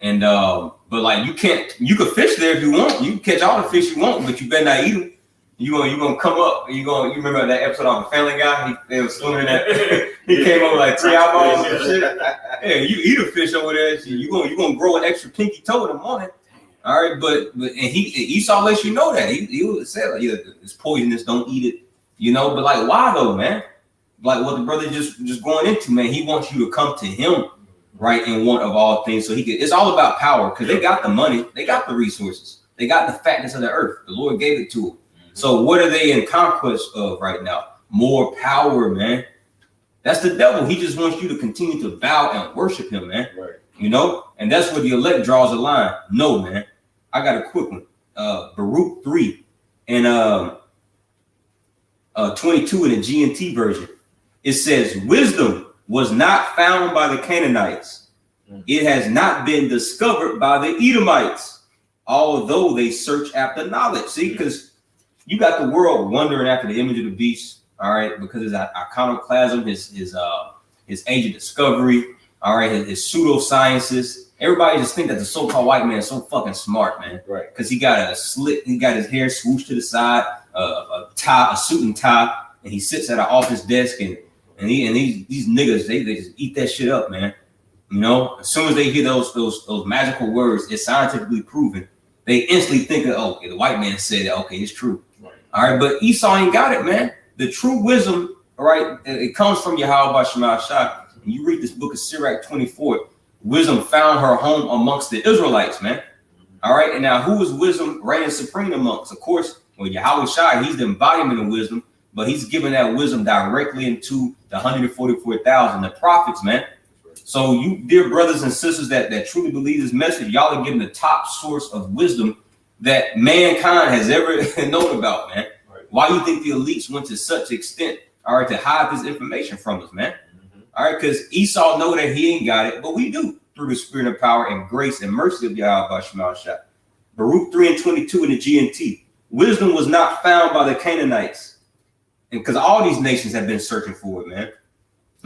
and but like you can fish there if you want. You can catch all the fish you want, but you better not eat them. You gonna come up. You remember that episode on the Family Guy? They was swimming in that. He came up with like 3 eyeballs and shit. Yeah, you eat a fish over there. You gonna grow an extra pinky toe in the morning. All right, but Esau lets you know that he would say it's poisonous. Don't eat it. you know. But like, why though, man? Like what the brother just going into, man. He wants you to come to him, right, in want of all things, so he can. It's all about power because they got the money, they got the resources, they got the fatness of the earth. The Lord gave it to them. So what are they in conquest of right now? More power, man. That's the devil. He just wants you to continue to bow and worship him, man. Right. You know, and that's where the elect draws a line. No, man. I got a quick one. Baruch 3 and 22 in the GNT version. It says, wisdom was not found by the Canaanites. It has not been discovered by the Edomites, although they search after knowledge. See, because you got the world wondering after the image of the beast, all right, because his iconoclasm, his age of discovery, all right, his pseudosciences. Everybody just think that the so-called white man is so fucking smart, man. Right. Because he got a slit, he got his hair swooshed to the side, a tie, a suit and tie, and he sits at an office desk and these niggas, they just eat that shit up, man. You know, as soon as they hear those magical words, it's scientifically proven. They instantly think of, okay, the white man said it, okay, it's true. Right. All right, but Esau ain't got it, man. The true wisdom, all right, it comes from Yahweh Shema Shah. And you read this book of Sirach 24, wisdom found her home amongst the Israelites, man. All right, and now who is wisdom reigning supreme amongst? Of course, well, Yahweh Shai, he's the embodiment of wisdom, but he's giving that wisdom directly into the 144,000, the prophets, man. So you, dear brothers and sisters that truly believe this message, y'all are getting the top source of wisdom that mankind has ever known about, man. Right. Why do you think the elites went to such extent, all right, to hide this information from us, man? All right, because Esau know that he ain't got it, but we do through the spirit of power and grace and mercy of Yahweh Shema Shah. Baruch 3 and 22 in the GNT. Wisdom was not found by the Canaanites. And because all these nations have been searching for it, man.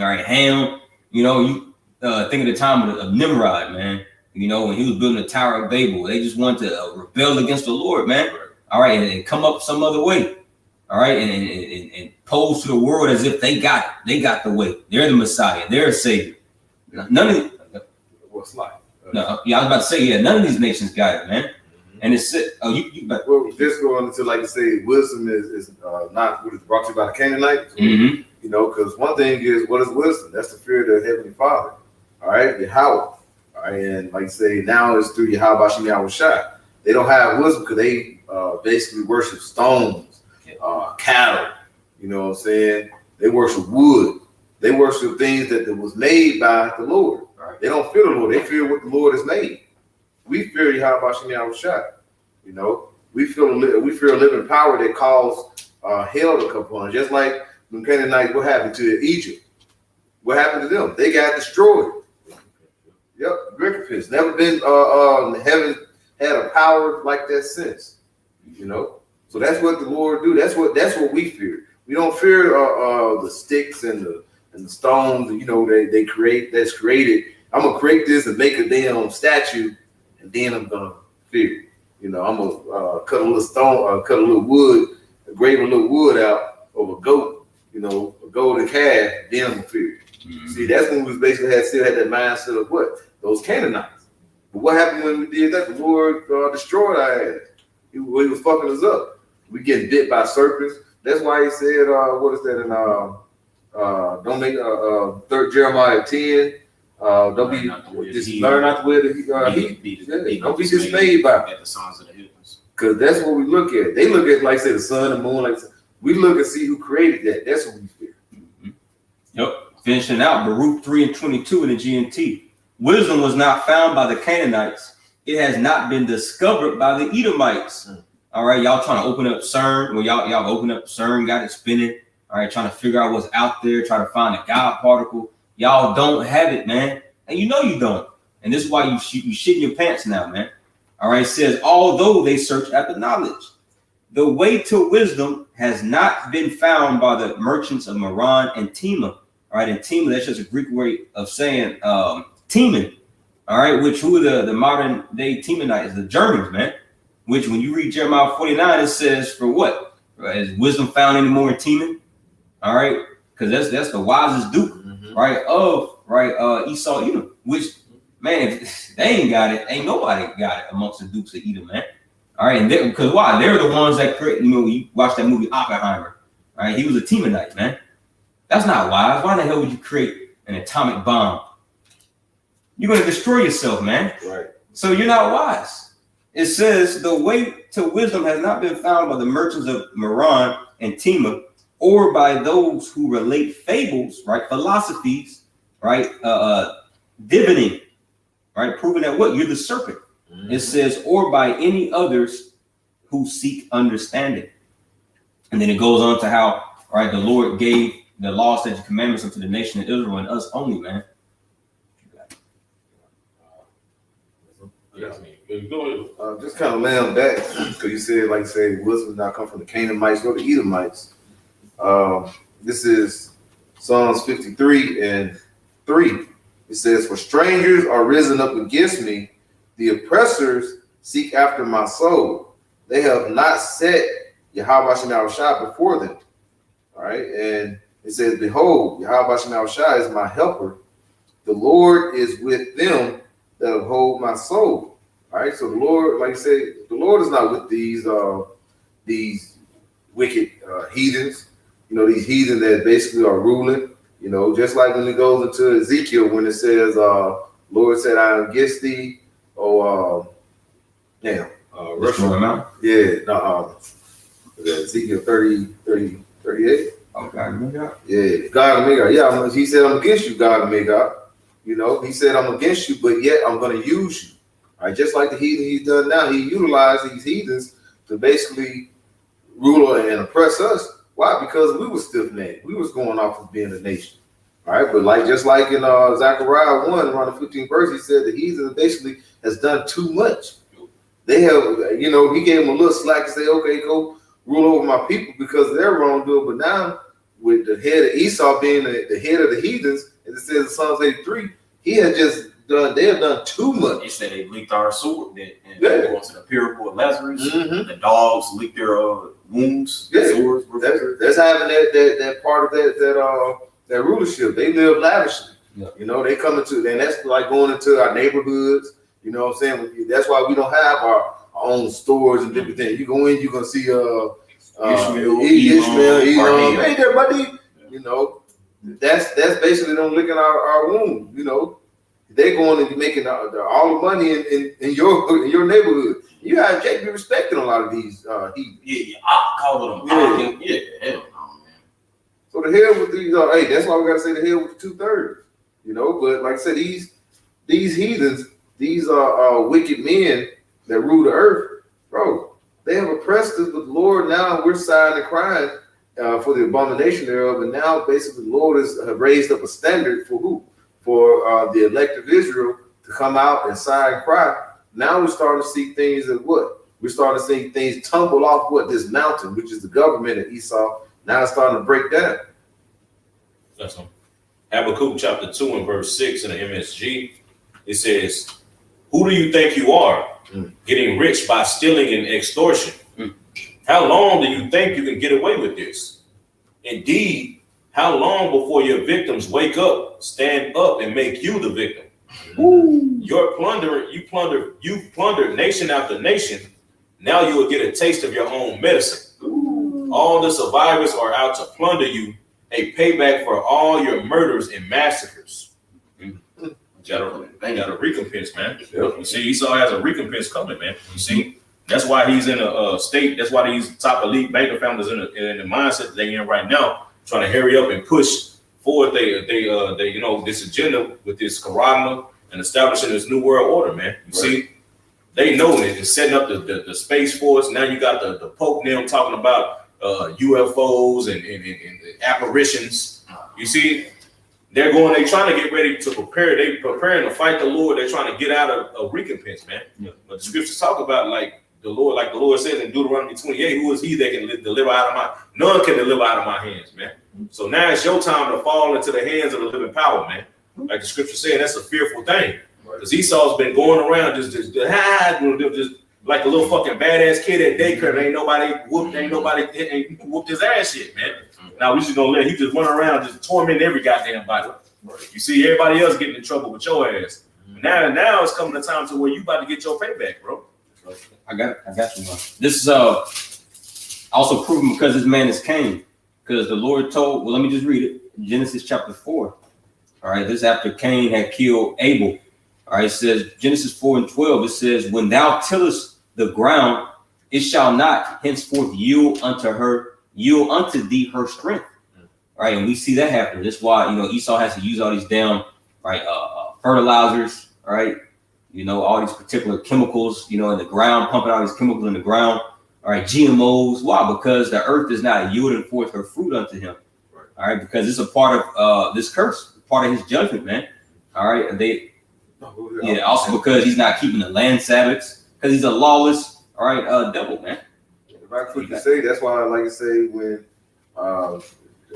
All right, Ham, you know, you think of the time of Nimrod, man. You know, when he was building the Tower of Babel, they just wanted to rebel against the Lord, man. All right, and come up some other way. All right, and pose to the world as if they got it. They got the way. They're the Messiah. They're a savior. None of What's like? no, yeah, I was about to say, yeah, none of these nations got it, man. Mm-hmm. And it's well, just going into, like you say, wisdom is not what is brought to you by the Canaanites. Mm-hmm. You know, because one thing is, what is wisdom? That's the fear of the Heavenly Father. All right, Yahweh. All right, and like you say, now it's through Yahweh Shem Shai. They don't have wisdom because they basically worship stones, cattle. You know what I'm saying? They worship wood. They worship things that was made by the Lord. Right. They don't fear the Lord. They fear what the Lord has made. We fear Yahweh Shem Shai. You know, we fear a living power that caused hell to come upon us. Just like when Canaanites, what happened to Egypt? What happened to them? They got destroyed. Yep, recompense. Never been heaven had a power like that since. You know, so that's what the Lord do. That's what we fear. We don't fear the sticks and the stones. You know, they create. That's created. I'm gonna create this and make a damn statue, and then I'm gonna fear. You know, I'm gonna cut a little stone, cut a little wood, grave a little wood out of a goat. You know, a golden calf. Then I'm gonna fear. Mm-hmm. See, that's when we basically still had that mindset of what? Those Canaanites. But what happened when we did that? The Lord destroyed our ass. He was fucking us up. We getting bit by serpents. That's why he said, what is that in don't make 3rd Jeremiah 10. Don't be learn not to wear the heat. Don't be dismayed by it. The sons of the heavens. Because that's what we look at. They look at, like say, the sun and moon. Like we look and see who created that. That's what we fear. Mm-hmm. Yep. Finishing out Baruch 3 and 22 in the GNT. Wisdom was not found by the Canaanites. It has not been discovered by the Edomites. All right, y'all trying to open up CERN. Well, y'all open up CERN, got it spinning. All right, trying to figure out what's out there, trying to find a God particle. Y'all don't have it, man. And you know you don't. And this is why you shit in your pants now, man. All right, it says, although they search after knowledge, the way to wisdom has not been found by the merchants of Meron and Tema. All right, and Tema, that's just a Greek way of saying Teman. All right, which who are the modern day Temanites, the Germans, man. Which when you read Jeremiah 49, it says for what? Right, is wisdom found anymore in Teman? All right, because that's the wisest duke, right? Of Esau Edom, which man, if they ain't got it, ain't nobody got it amongst the dukes of Edom, man. All right, and because why? They're the ones that create. You know, you watch that movie Oppenheimer. right? He was a Temanite, man. That's not wise. Why the hell would you create an atomic bomb? You're going to destroy yourself, man. Right. So you're not wise. It says the way to wisdom has not been found by the merchants of Meron and Tema, or by those who relate fables, right? Philosophies, right? Divining, right? Proving that what? You're the serpent. Mm-hmm. It says, or by any others who seek understanding. And then it goes on to how, right, the Lord gave the law, statutes, commandments unto the nation of Israel and us only, man. Just kind of lay on that because you said, like you said, wisdom did not come from the Canaanites nor the Edomites. This is Psalms 53:3. It says, "For strangers are risen up against me; the oppressors seek after my soul. They have not set Yahweh Shem Shai before them." All right, and it says, "Behold, Yahweh Shem Shai is my helper. The Lord is with them that uphold my soul." All right, so the Lord, like I said, the Lord is not with these wicked heathens. You know, these heathens that basically are ruling. You know, just like when it goes into Ezekiel, when it says, "Lord said, I am against thee." Russia. Ezekiel 38. Okay, Yeah, God of Magog. Yeah, he said, "I'm against you, God of Magog." You know, he said, "I'm against you, but yet I'm going to use you." All right, just like the heathen he's done now, he utilized these heathens to basically rule and oppress us. Why? Because we were stiff-necked. We was going off as being a nation. All right, but just like in Zechariah 1, around the 15th verse, he said the heathen basically has done too much. They have, he gave them a little slack to say, "Okay, go rule over my people," because they're wrongdoing. But now, with the head of Esau being the head of the heathens, as it says in Psalms 83, they have done too much. They said they leaked our sword. They went to the parable of Lazarus. Mm-hmm. The dogs licked their wounds. Yeah, swords. That's having that part of that rulership. They live lavishly. Yeah. You know, they come into, and that's like going into our neighborhoods. You know what I'm saying? That's why we don't have our own stores and different things. You go in, you're gonna see Ishmael, hey there, buddy. Yeah. You know, that's basically them licking our wound. You know, they're going and making all the money in your neighborhood. You have to be respecting a lot of these. I call them. Yeah, hell no, man. So the hell with these. Hey, that's why we gotta say the hell with the 2/3. You know, but like I said, these heathens, these are wicked men that rule the earth, bro. They have oppressed us with the Lord. Now we're sighing and crying for the abomination thereof, and now basically the Lord has raised up a standard for who? For the elect of Israel to come out and sigh and cry. Now we're starting to see things that what? We're starting to see things tumble off this mountain, which is the government of Esau. Now it's starting to break down. That's them. Habakkuk chapter 2 and verse 6 in the MSG. It says, "Who do you think you are, getting rich by stealing and extortion? How long do you think you can get away with this? Indeed, how long before your victims wake up, stand up, and make you the victim? You've plundered nation after nation. Now you will get a taste of your own medicine. All the survivors are out to plunder you, a payback for all your murders and massacres." Got a recompense, man. Yep. You see, Esau has a recompense coming, man. You see, that's why he's in a state. That's why these top elite banker families in the mindset that they're in right now, trying to hurry up and push forward this agenda with this Corona and establishing this new world order, man. You see, they know it. It's setting up the Space Force. Now you got the Pope now talking about UFOs and apparitions. You see, they're trying to get ready to prepare. They're preparing to fight the Lord. They're trying to get out of a recompense, man. Yeah. But the scriptures talk about like the Lord says in Deuteronomy 28, "Who is he that can deliver out of my? None can deliver out of my hands, man." So now it's your time to fall into the hands of the living power, man. Like the scripture saying, that's a fearful thing. Because Esau's been going around just like a little fucking badass kid at daycare. Ain't nobody whooped his ass yet, man. Now we just gonna let he just run around just torment every goddamn body. You see everybody else getting in trouble with your ass. Now it's coming the time to where you about to get your payback, bro. I got you, man. This is also proven because this man is Cain. because the Lord told, well, let me just read it. Genesis chapter 4. All right, this is after Cain had killed Abel. All right, it says, Genesis 4:12, it says, when thou tillest the ground, it shall not henceforth yield unto thee her strength. All right, and we see that happen. That's why, Esau has to use all these damn, right, fertilizers, all right, all these particular chemicals, in the ground, pumping all these chemicals in the ground. All right, GMOs. Why? Because the earth is not yielding forth her fruit unto him. Right. All right, because it's a part of this curse, part of his judgment, man. All right, and also because he's not keeping the land Sabbaths, because he's a lawless, all right, devil, man. If I could say, that's why I like to say when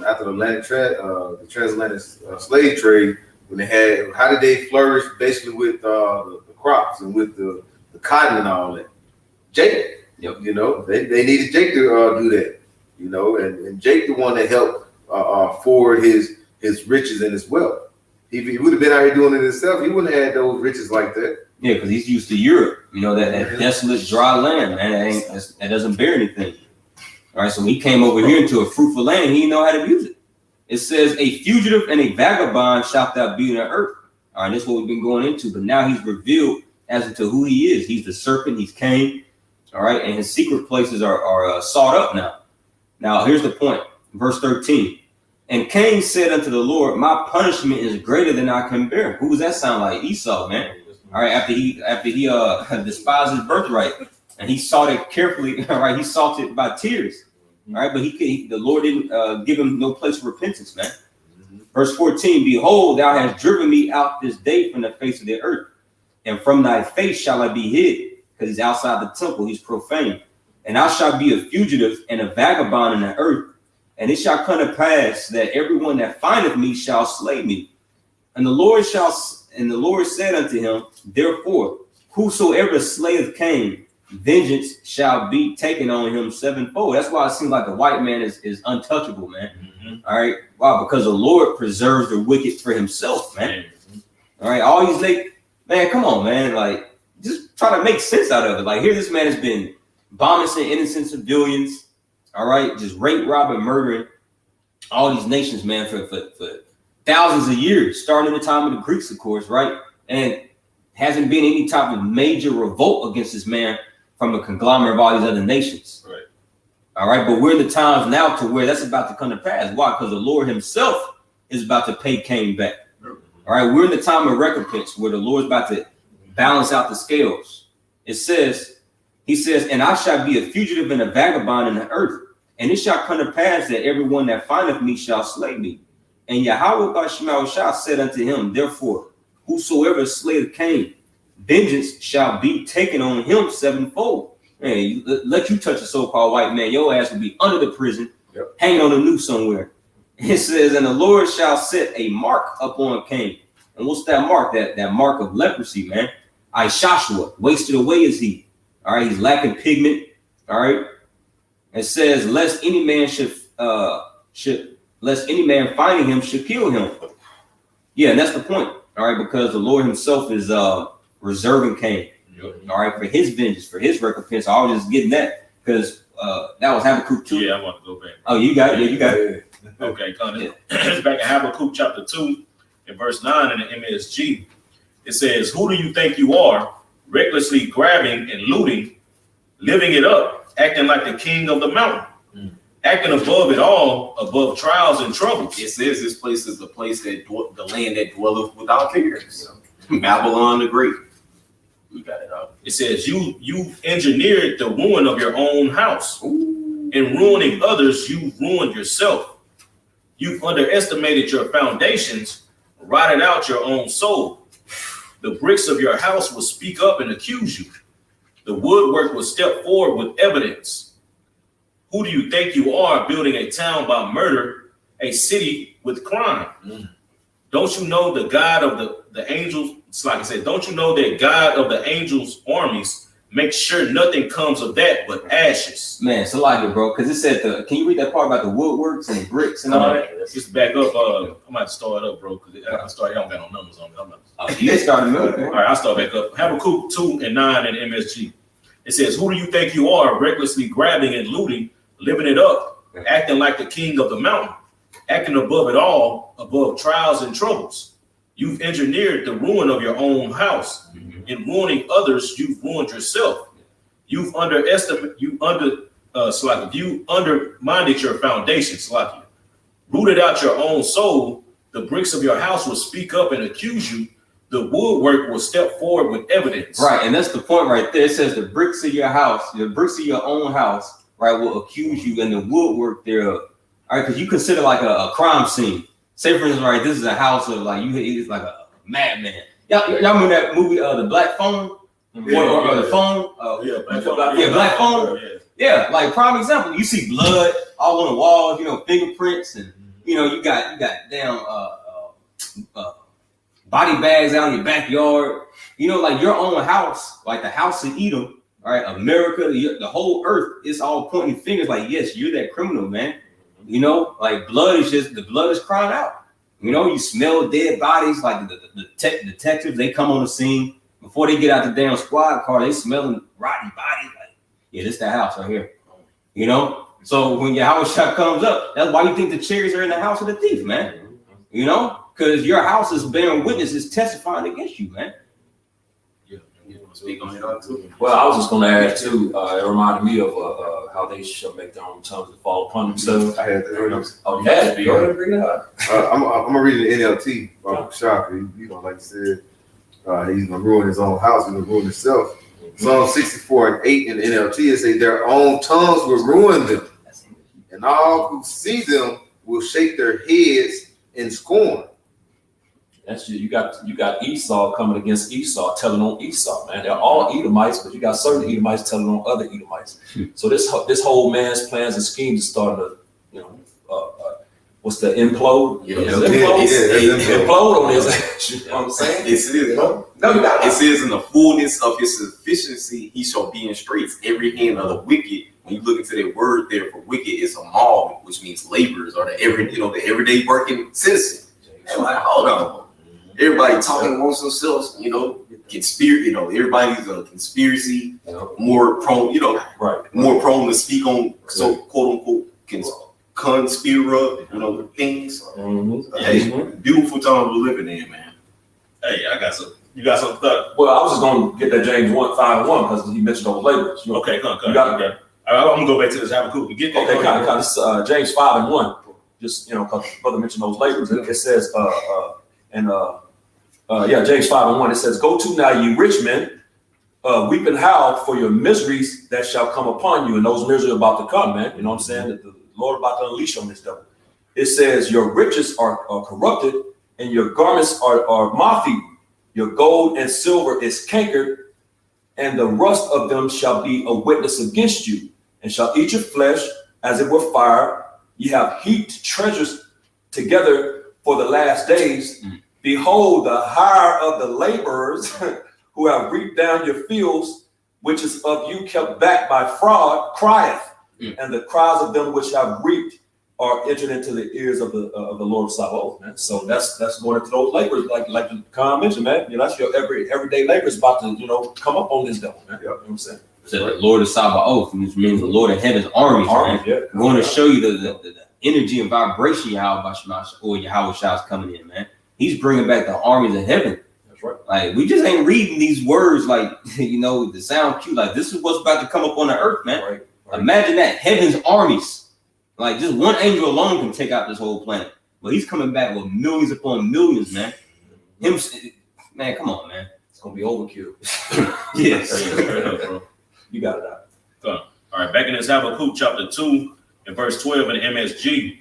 after the transatlantic slave trade, when they had, how did they flourish basically with the crops and with the cotton and all that? Jacob. Yep. They needed Jake to do that, and Jake the one that helped forward his riches and his wealth. If he would have been out here doing it himself, he wouldn't have had those riches like that. Yeah, because he's used to Europe, that desolate, dry land, man. That doesn't bear anything. All right, so when he came over here into a fruitful land, he didn't know how to use it. It says, a fugitive and a vagabond shalt thou be in the earth. All right, that's what we've been going into. But now he's revealed as to who he is. He's the serpent, he's Cain. All right, and his secret places are sought up now. Now, here's the point. Verse 13. And Cain said unto the Lord, my punishment is greater than I can bear. Who does that sound like? Esau, man. All right, after he despised his birthright and he sought it carefully, all right, he sought it by tears. All right, but the Lord didn't give him no place of repentance, man. Verse 14, behold, thou hast driven me out this day from the face of the earth, and from thy face shall I be hid, because he's outside the temple, he's profane. And I shall be a fugitive and a vagabond in the earth. And it shall come to pass that everyone that findeth me shall slay me. And the Lord said unto him, therefore, whosoever slayeth Cain, vengeance shall be taken on him sevenfold. That's why it seems like the white man is untouchable, man. All right. Wow, because the Lord preserves the wicked for himself, man. All right. All these man, come on, man. Like, just try to make sense out of it. Like, here this man has been bombing some innocent civilians. All right, just rape, robbing, murdering all these nations, man, for thousands of years, starting in the time of the Greeks, of course, right? And hasn't been any type of major revolt against this man from a conglomerate of all these other nations. Right. All right, but we're in the times now to where that's about to come to pass. Why? Because the Lord himself is about to pay Cain back. All right, we're in the time of recompense where the Lord's about to balance out the scales. He says, and I shall be a fugitive and a vagabond in the earth, and it shall come to pass that everyone that findeth me shall slay me. And Yahweh Bashemah said unto him, therefore, whosoever slayeth Cain, vengeance shall be taken on him sevenfold. Man, let you touch a so-called white man, your ass will be under the prison, hanging on a noose somewhere. It says, and the Lord shall set a mark upon Cain. And what's that mark? That mark of leprosy, man. Ishashua, wasted away is he. All right, he's lacking pigment. All right. It says, lest any man finding him should kill him. Yeah, and that's the point. All right, because the Lord himself is reserving Cain. All right, for his vengeance, for his recompense. I was just getting that because that was Habakkuk 2. Yeah, I want to go back. Oh, you got it. Yeah, you got it. Okay, it's back in Habakkuk chapter 2 and verse 9 in the MSG. It says, who do you think you are, recklessly grabbing and looting, living it up, acting like the king of the mountain, acting above it all, above trials and troubles? It says this place is the place that the land that dwelleth without cares. Babylon the Great. We got it out. It says you engineered the ruin of your own house. Ooh. In ruining others, you ruined yourself. You've underestimated your foundations, rotted out your own soul. The bricks of your house will speak up and accuse you. The woodwork will step forward with evidence. Who do you think you are, building a town by murder, a city with crime? Don't you know the God of the angels? It's like I said, don't you know that God of the angels' armies makes sure nothing comes of that but ashes? Man, so like it, bro, because it said, can you read that part about the woodworks and the bricks and all that? Just back up. I might start up, bro, because I don't got no numbers on it. You started moving. All right, I'll start back up. Habakkuk 2 and 9 in MSG. It says, who do you think you are, recklessly grabbing and looting, living it up, acting like the king of the mountain, acting above it all, above trials and troubles. You've engineered the ruin of your own house. In ruining others, you've ruined yourself. You've undermined your foundations, like you rooted out your own soul. The bricks of your house will speak up and accuse you. The woodwork will step forward with evidence. Right, and that's the point right there. It says the bricks of your house, the bricks of your own house, right, will accuse you, and the woodwork thereof. All right, because you consider like a crime scene. Say for instance, right, this is a house of like it's like a madman. Y'all remember that movie, The Black Phone? Or the phone? Black Phone. Yeah, like prime example. You see blood all on the walls, fingerprints, and you got damn body bags out in your backyard. Like your own house, like the house of Edom, all right, America, the whole earth is all pointing fingers like, yes, you're that criminal, man. Like the blood is crying out. You smell dead bodies, like the detectives, they come on the scene. Before they get out the damn squad car, they smelling rotten bodies. Like, yeah, this the house right here. So when your house shot comes up, that's why you think the chairs are in the house of the thief, man. Because your house is bearing witness, is testifying against you, man. Speak on it too. Well, I was just going to add too. It reminded me of how they shall make their own tongues to fall upon themselves. I had that. Oh, you had to. Go ahead and bring it up. I'm gonna read the NLT about Shaka. Like you said, he's gonna ruin his own house. He's gonna ruin himself. Psalm 64:8 in the NLT, it says, "Their own tongues will ruin them, and all who see them will shake their heads in scorn." That's you got Esau coming against Esau, telling on Esau, man. They're all Edomites, but you got certain Edomites telling on other Edomites. So this whole man's plans and schemes is starting to, what's the implode? Implode on his ass. You know what I'm saying? It says, it says in the fullness of his sufficiency, he shall be in straits. Every hand of the wicked. When you look into that word there for wicked, it's a mal, which means laborers or the everyday working citizen. And like, hold on. Everybody talking amongst themselves, conspiracy, everybody's a conspiracy, more prone, more prone to speak on quote unquote conspira, things. Hey, beautiful time we're living in, man. Hey, you got some thought? Well, I was just going to get that James 1:5-1 because he mentioned those labors. Okay, come. You got it. I'm gonna go back to this Habakkuk. Get that. Okay, kind of. This James 5:1. Just because brother mentioned those labors. It says James 5:1. It says, "Go to now, ye rich men, weep and howl for your miseries that shall come upon you." And those miseries are about to come, man. You know what I'm saying? That the Lord about to unleash on this devil. It says, "Your riches are corrupted, and your garments are moth-eaten. Your gold and silver is cankered, and the rust of them shall be a witness against you, and shall eat your flesh as it were fire. You have heaped treasures together for the last days. Behold, the hire of the laborers who have reaped down your fields, which is of you kept back by fraud, crieth, and the cries of them which have reaped are entered into the ears of the Lord of Sabaoth, man." So that's going into those laborers, like the Khan mentioned, man. That's your everyday labor is about to come up on this devil, man. You know what I'm saying? So the Lord of Sabaoth, which means the Lord of Heaven's armies, man. Yeah. We're going to show you the energy and vibration Yahweh Shah is coming in, man. He's bringing back the armies of heaven. That's right. Like, we just ain't reading these words like, to sound cute. Like, this is what's about to come up on the earth, man. Right. Imagine that, heaven's armies. Like, just one angel alone can take out this whole planet. But he's coming back with millions upon millions, man. Man, come on, man. It's going to be overkill. Yes. You got it out. All right, back in this Habakkuk chapter 2 and verse 12 in the MSG,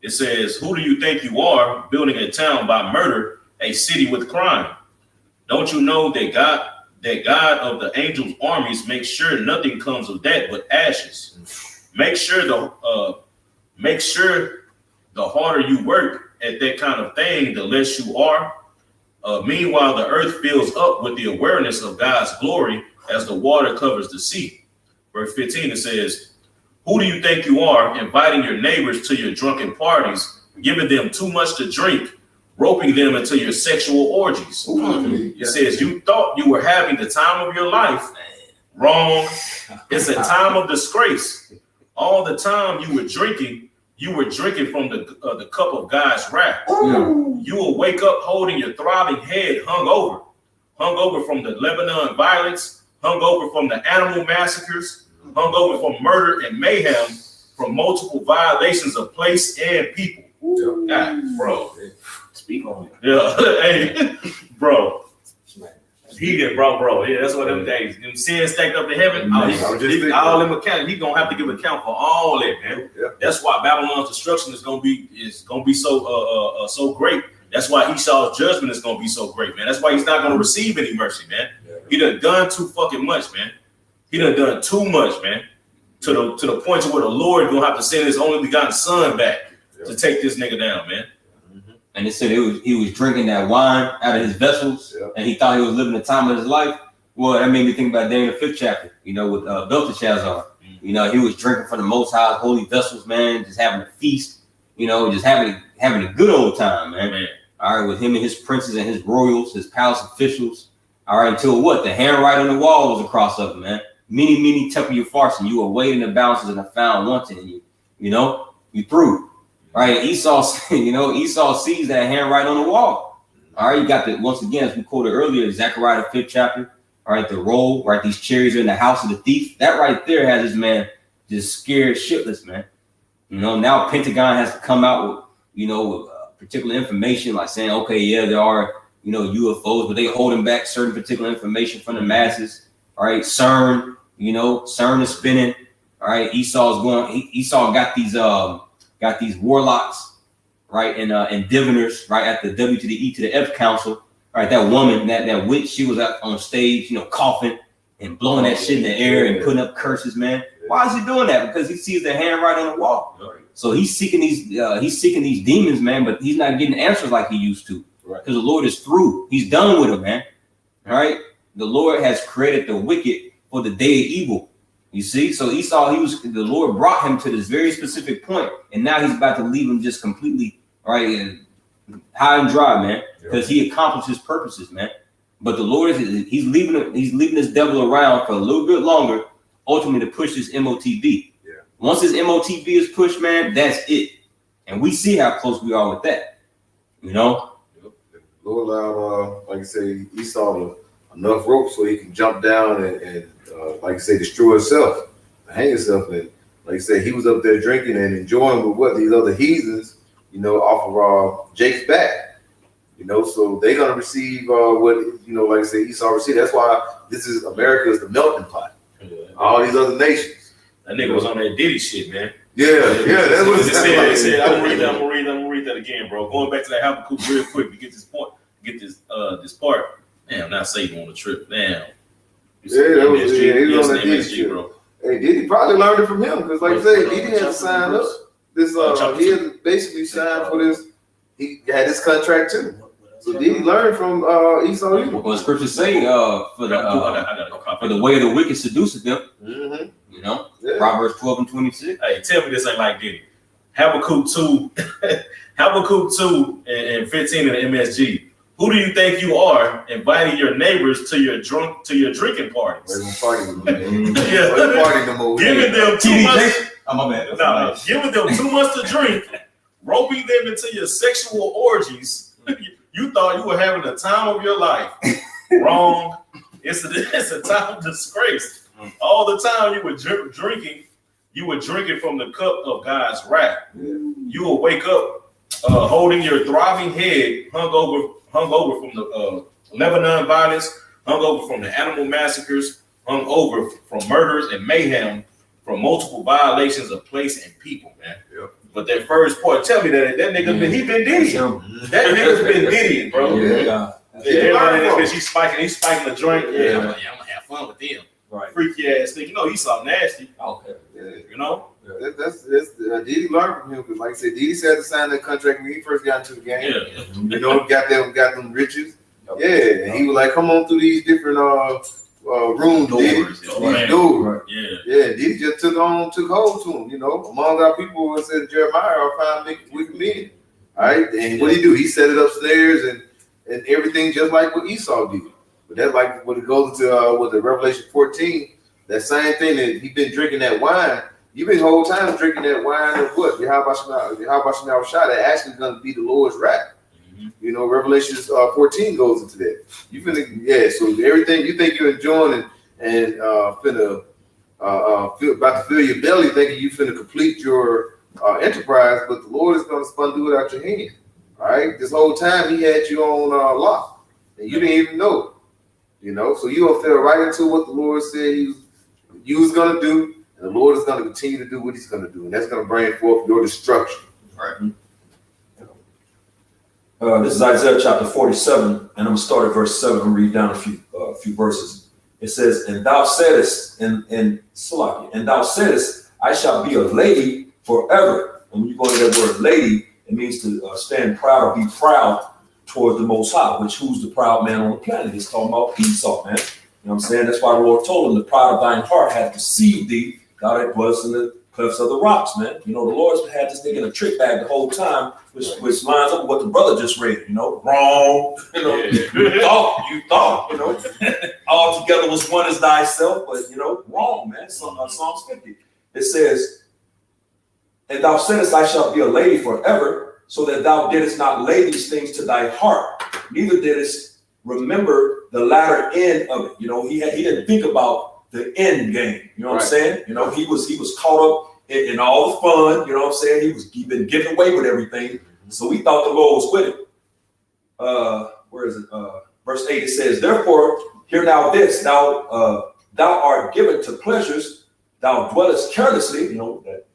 it says, "Who do you think you are, building a town by murder, a city with crime? Don't you know that God of the angels' armies makes sure nothing comes of that but ashes? Make sure the harder you work at that kind of thing, the less you are. Meanwhile, the earth fills up with the awareness of God's glory as the water covers the sea." Verse 15, it says, "Who do you think you are, inviting your neighbors to your drunken parties, giving them too much to drink, roping them into your sexual orgies?" It says, "You thought you were having the time of your life. Wrong. It's a time of disgrace. all the time you were drinking from the cup of God's wrath. You will wake up holding your throbbing head hung over from the Lebanon violence, hung over from the animal massacres, hung over from murder and mayhem, from multiple violations of place and people. God, bro. Speak on it. Yeah, hey, bro. He did, bro. Yeah, that's what them days. Them sins stacked up to heaven. All them account. He gonna have to give account for all that, man. Yeah. That's why Babylon's destruction is gonna be so so great. That's why Esau's judgment is gonna be so great, man. That's why he's not gonna receive any mercy, man. Yeah. He done too fucking much, man. He done too much, man. To the point to where the Lord gonna have to send his only begotten son back to take this nigga down, man. And it said he was drinking that wine out of his vessels, and he thought he was living the time of his life. Well, that made me think about Daniel the 5th chapter, with Belteshazzar. He was drinking from the Most High's holy vessels, man, just having a feast, just having a good old time, man. All right, with him and his princes and his royals, his palace officials. All right, until what? The handwriting on the wall was across of him, man. Many temple you farson. You were weighed in the balances and I found wanting in you. You through. Right, Esau sees that handwriting on the wall. All right, you got the, once again, as we quoted earlier, Zechariah the 5th chapter. All right, the roll, right, these chariots are in the house of the thief. That right there has this man just scared shitless, man. Now Pentagon has to come out with, particular information, like saying, okay, yeah, there are, UFOs, but they holding back certain particular information from the masses. All right, CERN, CERN is spinning. All right, Esau got these warlocks, right, and diviners, right, at the W to the E to the F council, right? That woman, that witch, she was out on stage, coughing and blowing that shit in the air and putting up curses, man. Why is he doing that? Because he sees the handwriting on the wall. So he's seeking these demons, man, but he's not getting answers like he used to. Because the Lord is through. He's done with them, man. All right. The Lord has created the wicked for the day of evil. You see, so Esau, the Lord brought him to this very specific point, and now he's about to leave him just completely right high and dry, man, because he accomplished his purposes, man. But the Lord he's leaving this devil around for a little bit longer, ultimately to push this MOTB. Yeah. Once this MOTB is pushed, man, that's it, and we see how close we are with that. Lord allowed, like I say, Esau enough rope so he can jump down and like I say, destroy himself, hang himself. And like I say, he was up there drinking and enjoying with what these other heathens, off of Jake's back. So they're gonna receive what like I say, Esau received. That's why this is America is the melting pot. All these other nations. That nigga was on that Diddy shit, man. Yeah, that's what it said. I'm gonna read that again, bro. Going back to that Habakkuk real quick to get this point, this part. Damn, not saving on the trip. Damn. He was on that Diddy, bro. Hey, Diddy probably learned it from him because, like I say, Diddy had to sign up. He had basically signed for this. He had this contract too. So Diddy learned from Esau. Well, the scriptures say for the way of the wicked seduces them. Mm-hmm. Proverbs 12 and 26. Hey, tell me this ain't like Diddy. Habakkuk 2 and 15 in the MSG. Who do you think you are inviting your neighbors to your drinking parties? Giving them too much. Giving them too much to drink, roping them into your sexual orgies. You thought you were having the time of your life. Wrong. It's a time of disgrace. All the time you were drinking from the cup of God's wrath. You will wake up holding your throbbing head hung over from the Lebanon violence, hung over from the animal massacres, hung over from murders and mayhem, from multiple violations of place and people, man. Yep. But that first part, tell me that nigga been diddying. That nigga's been diddying, bro. Everybody in this bitch, he's spiking the joint. I'm gonna have fun with them. Right. Freaky ass thing. He's so nasty. Okay. That's Diddy learned from him because, like I said, Diddy had to sign that contract when he first got into the game. Got them riches. Yeah, and he was like, "Come on through these different rooms, doors. Diddy just took hold to him. Among our people, it said Jeremiah are fine wicked men. All right, and what did he do? He set it upstairs and everything just like what Esau did. But that's like when it goes to with the Revelation 14, that same thing that he been drinking that wine. you've been the whole time drinking that wine of what? How about you shot that actually going to be the Lord's wrath. You know, Revelations 14 goes into that. You finna, so everything you think you're enjoying and finna about to fill your belly, thinking you finna complete your enterprise, but the Lord is going to do it out your hand. All right, this whole time He had you on lock, and you didn't even know it. You know, so you gonna fell right into what the Lord said you was gonna do, and the Lord is gonna continue to do what He's gonna do, and that's gonna bring forth your destruction. Right. This is Isaiah chapter 47, and I'm gonna start at verse 7 and read down a few verses. It says, "And thou saidest, and thou saidest, I shall be a lady forever." And when you go to that word "lady," it means to stand proud or be proud towards the Most High. Which who's the proud man on the planet? He's talking about Esau, man. You know what I'm saying? That's why the Lord told him, "The pride of thine heart hath deceived thee, thou that dwellest in the clefts of the rocks," man. You know, the Lord's had this nigga in a trick bag the whole time, which lines up with what the brother just read. You know, wrong. You know, you thought, you know, all together was one as thyself, but you know, wrong, man. Psalms 50. It says, "And thou saidest, I shall be a lady forever, so that thou didst not lay these things to thy heart, neither didst remember the latter end of it." You know, he didn't think about the end game. You know what I'm saying? You know, he was caught up in all the fun. You know what I'm saying? He been getting away with everything. So we thought the Lord was with him. Where is it? Verse 8, it says, "Therefore, hear now this, thou art given to pleasures, thou dwellest carelessly." You know, that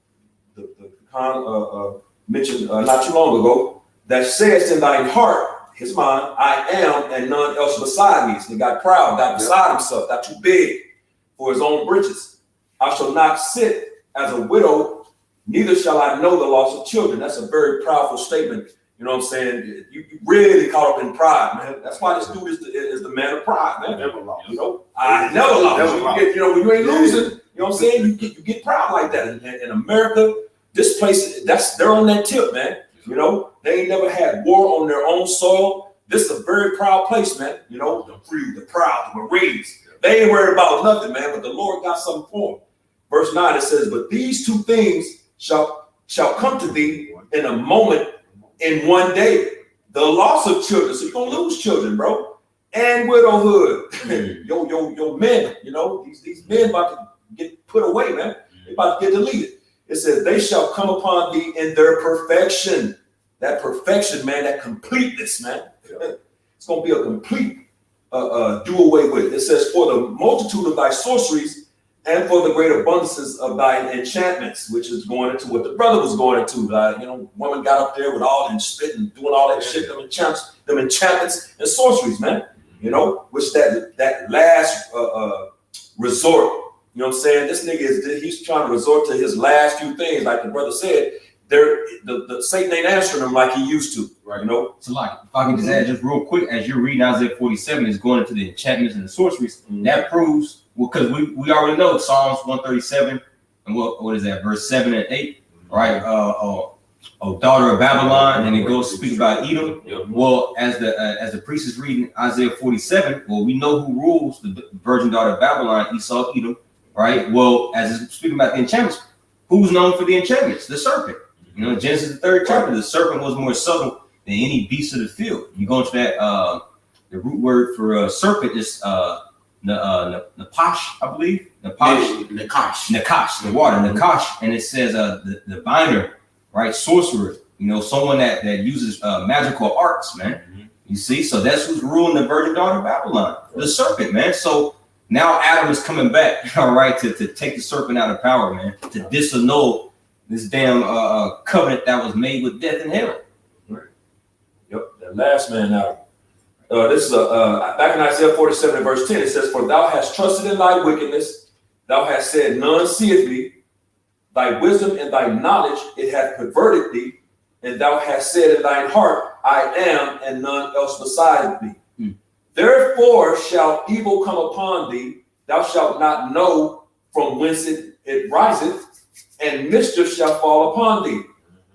the Khan mentioned not too long ago, "that sayest in thine heart," his mind, "I am and none else beside me." So he got proud, got beside himself, got too big for his own britches. "I shall not sit as a widow, neither shall I know the loss of children." That's a very powerful statement. You know what I'm saying? You really caught up in pride, man. That's why this dude is the man of pride, man. Never lost. You know, I never lost. You know, when you ain't losing, you know what I'm saying? You get proud like that. In America, this place, they're on that tip, man. You know, they ain't never had war on their own soil. This is a very proud place, man. You know, the free, the proud, the Marines. They ain't worried about nothing, man, but the Lord got something for them. Verse 9, it says, "But these two things shall come to thee in a moment, in one day. The loss of children," so you're gonna lose children, bro, "and widowhood." Your men, you know, these men about to get put away, man. They about to get deleted. It says, "They shall come upon thee in their perfection." That perfection, man, that completeness, man. It's gonna be a complete do away with. It says, "For the multitude of thy sorceries and for the great abundances of thy enchantments," which is going into what the brother was going into. You know, woman got up there with all and spit and doing all that shit, them enchantments and sorceries, man. You know, which that last resort. You know what I'm saying? This nigga he's trying to resort to his last few things, like the brother said. The Satan ain't answering him like he used to, right? You know. So, like, if I can just add just real quick, as you're reading Isaiah 47, is going into the enchantments and the sorceries. That proves, well, because we already know Psalms 137 and what is that, verse 7 and 8, right? Oh, daughter of Babylon, and it goes to speak about Edom. Well, as the priest is reading Isaiah 47, well, we know who rules the virgin daughter of Babylon, Esau, Edom, right? Well, as it's speaking about the enchantments, who's known for the enchantments? The serpent. You know, Genesis the 3rd chapter, the serpent was more subtle than any beast of the field. You go into that, the root word for serpent is Napash, I believe. Nakash, the water, Nakash, and it says the diviner, right? Sorcerer, you know, someone that uses magical arts, man. You see, so that's who's ruling the virgin daughter of Babylon, the serpent, man. So now Adam is coming back, all right, to take the serpent out of power, man, to disannul this damn covenant that was made with death and hell. Right. Yep, that last man out. This is back in Isaiah 47 and verse 10. It says, "For thou hast trusted in thy wickedness, thou hast said, none seeth me. Thy wisdom and thy knowledge it hath perverted thee, and thou hast said in thine heart, I am, and none else beside me. Therefore shall evil come upon thee, thou shalt not know from whence it riseth, and mischief shall fall upon thee.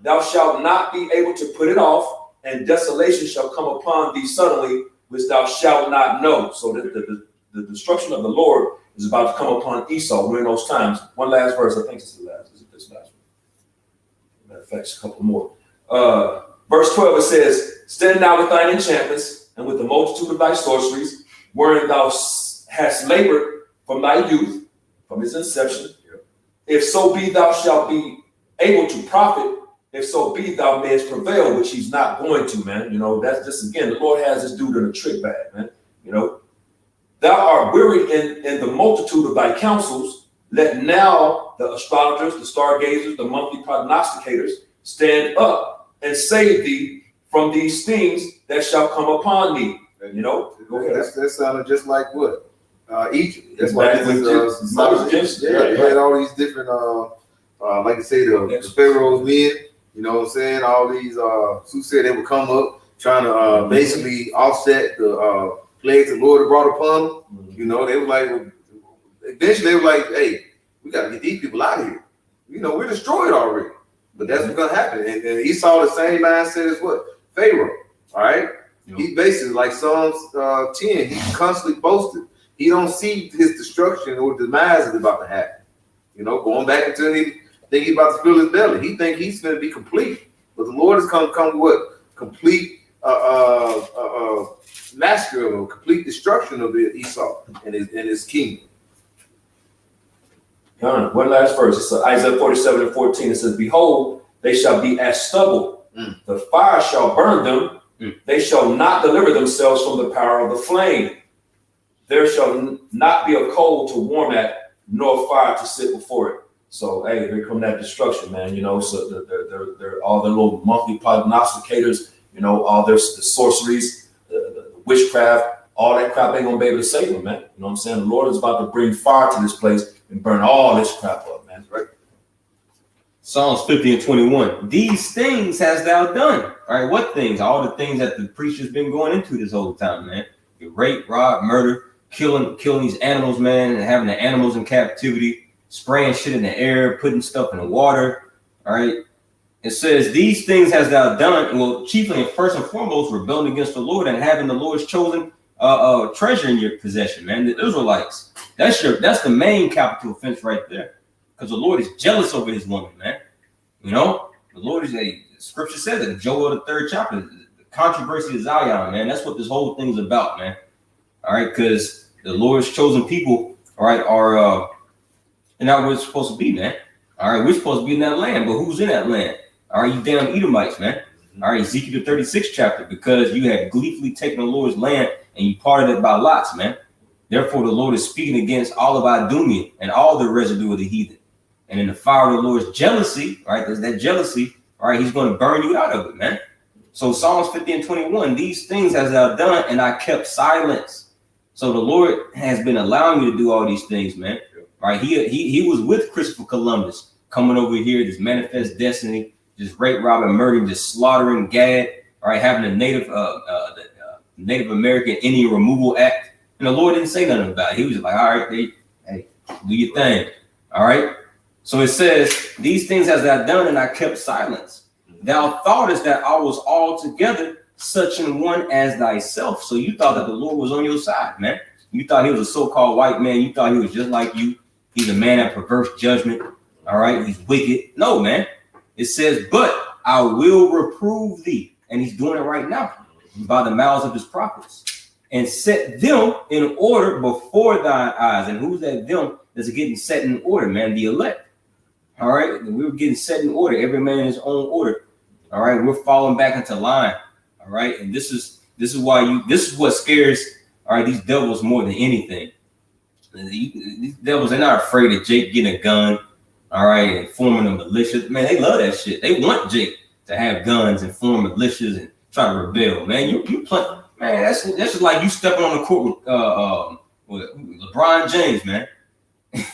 Thou shalt not be able to put it off, and desolation shall come upon thee suddenly, which thou shalt not know." So the destruction of the Lord is about to come upon Esau. We're in those times. One last verse, I think it's the last. fact, a couple more. Verse 12, it says, stand now with thine enchantments and with the multitude of thy sorceries, wherein thou hast labored from thy youth, from his inception. If so be thou shalt be able to profit, if so be thou mayest prevail, which he's not going to, man. You know, that's just, again, the Lord has this dude in a trick bag, man. You know, thou art wearied in the multitude of thy counsels. Let now the astrologers, the stargazers, the monthly prognosticators stand up and save thee from these things that shall come upon thee. You know, that sounded just like what? Egypt. That's why Back with Moses. yeah, you had all these different, like I say, the Pharaoh's men. You know what I'm saying? All these who said they would come up trying to basically offset the plagues the Lord had brought upon them. You know, they were like, eventually they were like, hey, we got to get these people out of here. You know, we're destroyed already. But that's what's gonna happen. And Esau, the same mindset as what? Pharaoh. All right. Yep. He basically like Psalms 10. He constantly boasted. He don't see his destruction or demise is about to happen. You know, going back until he think he's about to fill his belly. He think he's going to be complete. But the Lord is come with what? Complete massacre or complete destruction of Esau and his kingdom. One last verse. It's Isaiah 47:14. It says, behold, they shall be as stubble. The fire shall burn them. They shall not deliver themselves from the power of the flame. There shall not be a coal to warm at, nor fire to sit before it. So, hey, here come that destruction, man. You know, so they're all their little monthly prognosticators, you know, all their the sorceries, the witchcraft, all that crap ain't gonna be able to save them, man. You know what I'm saying? The Lord is about to bring fire to this place and burn all this crap up, man. Right? Psalms 50:21. These things hast thou done. All right, what things? All the things that the preacher's been going into this whole time, man. The rape, rob, murder, killing these animals, man, and having the animals in captivity, spraying shit in the air, putting stuff in the water. All right. It says, these things hast thou done. Well, chiefly and first and foremost, rebelling against the Lord and having the Lord's chosen treasure in your possession, man. The Israelites. That's the main capital offense right there. Because the Lord is jealous over his woman, man. You know, the Lord is scripture says it, Joel the 3rd chapter, the controversy of Zion, man. That's what this whole thing is about, man. All right, because the Lord's chosen people, all right, are not where it's supposed to be, man. All right, we're supposed to be in that land, but who's in that land? All right, you damn Edomites, man. All right, Ezekiel the 36th chapter, because you had gleefully taken the Lord's land and you parted it by lots, man. Therefore, the Lord is speaking against all of Idumea and all the residue of the heathen. And in the fire of the Lord's jealousy, right, there's that jealousy, all right, he's going to burn you out of it, man. So Psalms 50:21, these things hast thou done, and I kept silence. So the Lord has been allowing you to do all these things, man. Right? He was with Christopher Columbus coming over here, this manifest destiny, just rape, robbing, murdering, just slaughtering Gad, all right, having a Native American Indian Removal Act. And the Lord didn't say nothing about it. He was just like, all right, hey, do your thing. All right. So it says, these things hast thou done, and I kept silence. Thou thoughtest that I was altogether such an one as thyself. So you thought that the Lord was on your side, man. You thought he was a so-called white man. You thought he was just like you. He's a man of perverse judgment. All right. He's wicked. No, man. It says, but I will reprove thee. And he's doing it right now by the mouths of his prophets, and set them in order before thine eyes. And who's that them that's getting set in order, man? The elect. All right. We were getting set in order. Every man in his own order. All right. We're falling back into line. All right. And this is what scares, all right, these devils more than anything. These devils, they're not afraid of Jake getting a gun, all right, and forming a militia. Man, they love that shit. They want Jake to have guns and form militias and try to rebel. Man, you play, man, that's just like you stepping on the court with LeBron James, man.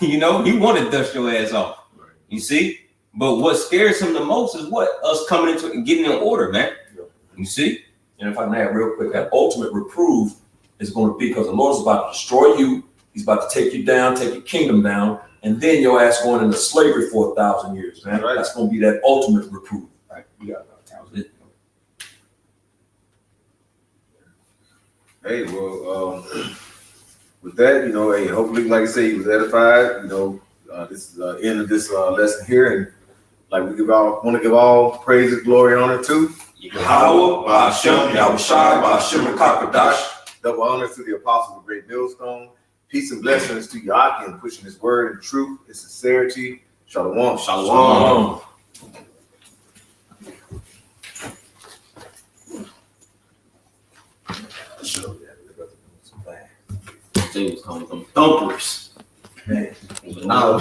You know, he want to dust your ass off. You see? But what scares him the most is what? Us coming into it and getting in order, man. You see? And if I can add real quick, that ultimate reproof is going to be because the Lord's about to destroy you. He's about to take you down, take your kingdom down, and then your ass going into slavery for 1,000 years, man. Right. That's going to be that ultimate reproof. Right? You got that was it. Hey, well, with that, you know, hey, hopefully, like I say, he was edified. You know, this is the end of this lesson here, and Like we want to give all praises, glory, and honor to. Yahweh, Ba'ashem, Yahushai, Ba'ashem, Kakadash. Double honor to the apostles of Great Millstone. Peace and blessings to Yakin, pushing his word in truth and sincerity. Shalom. Shalom. They was calling them thumpers. Man. Now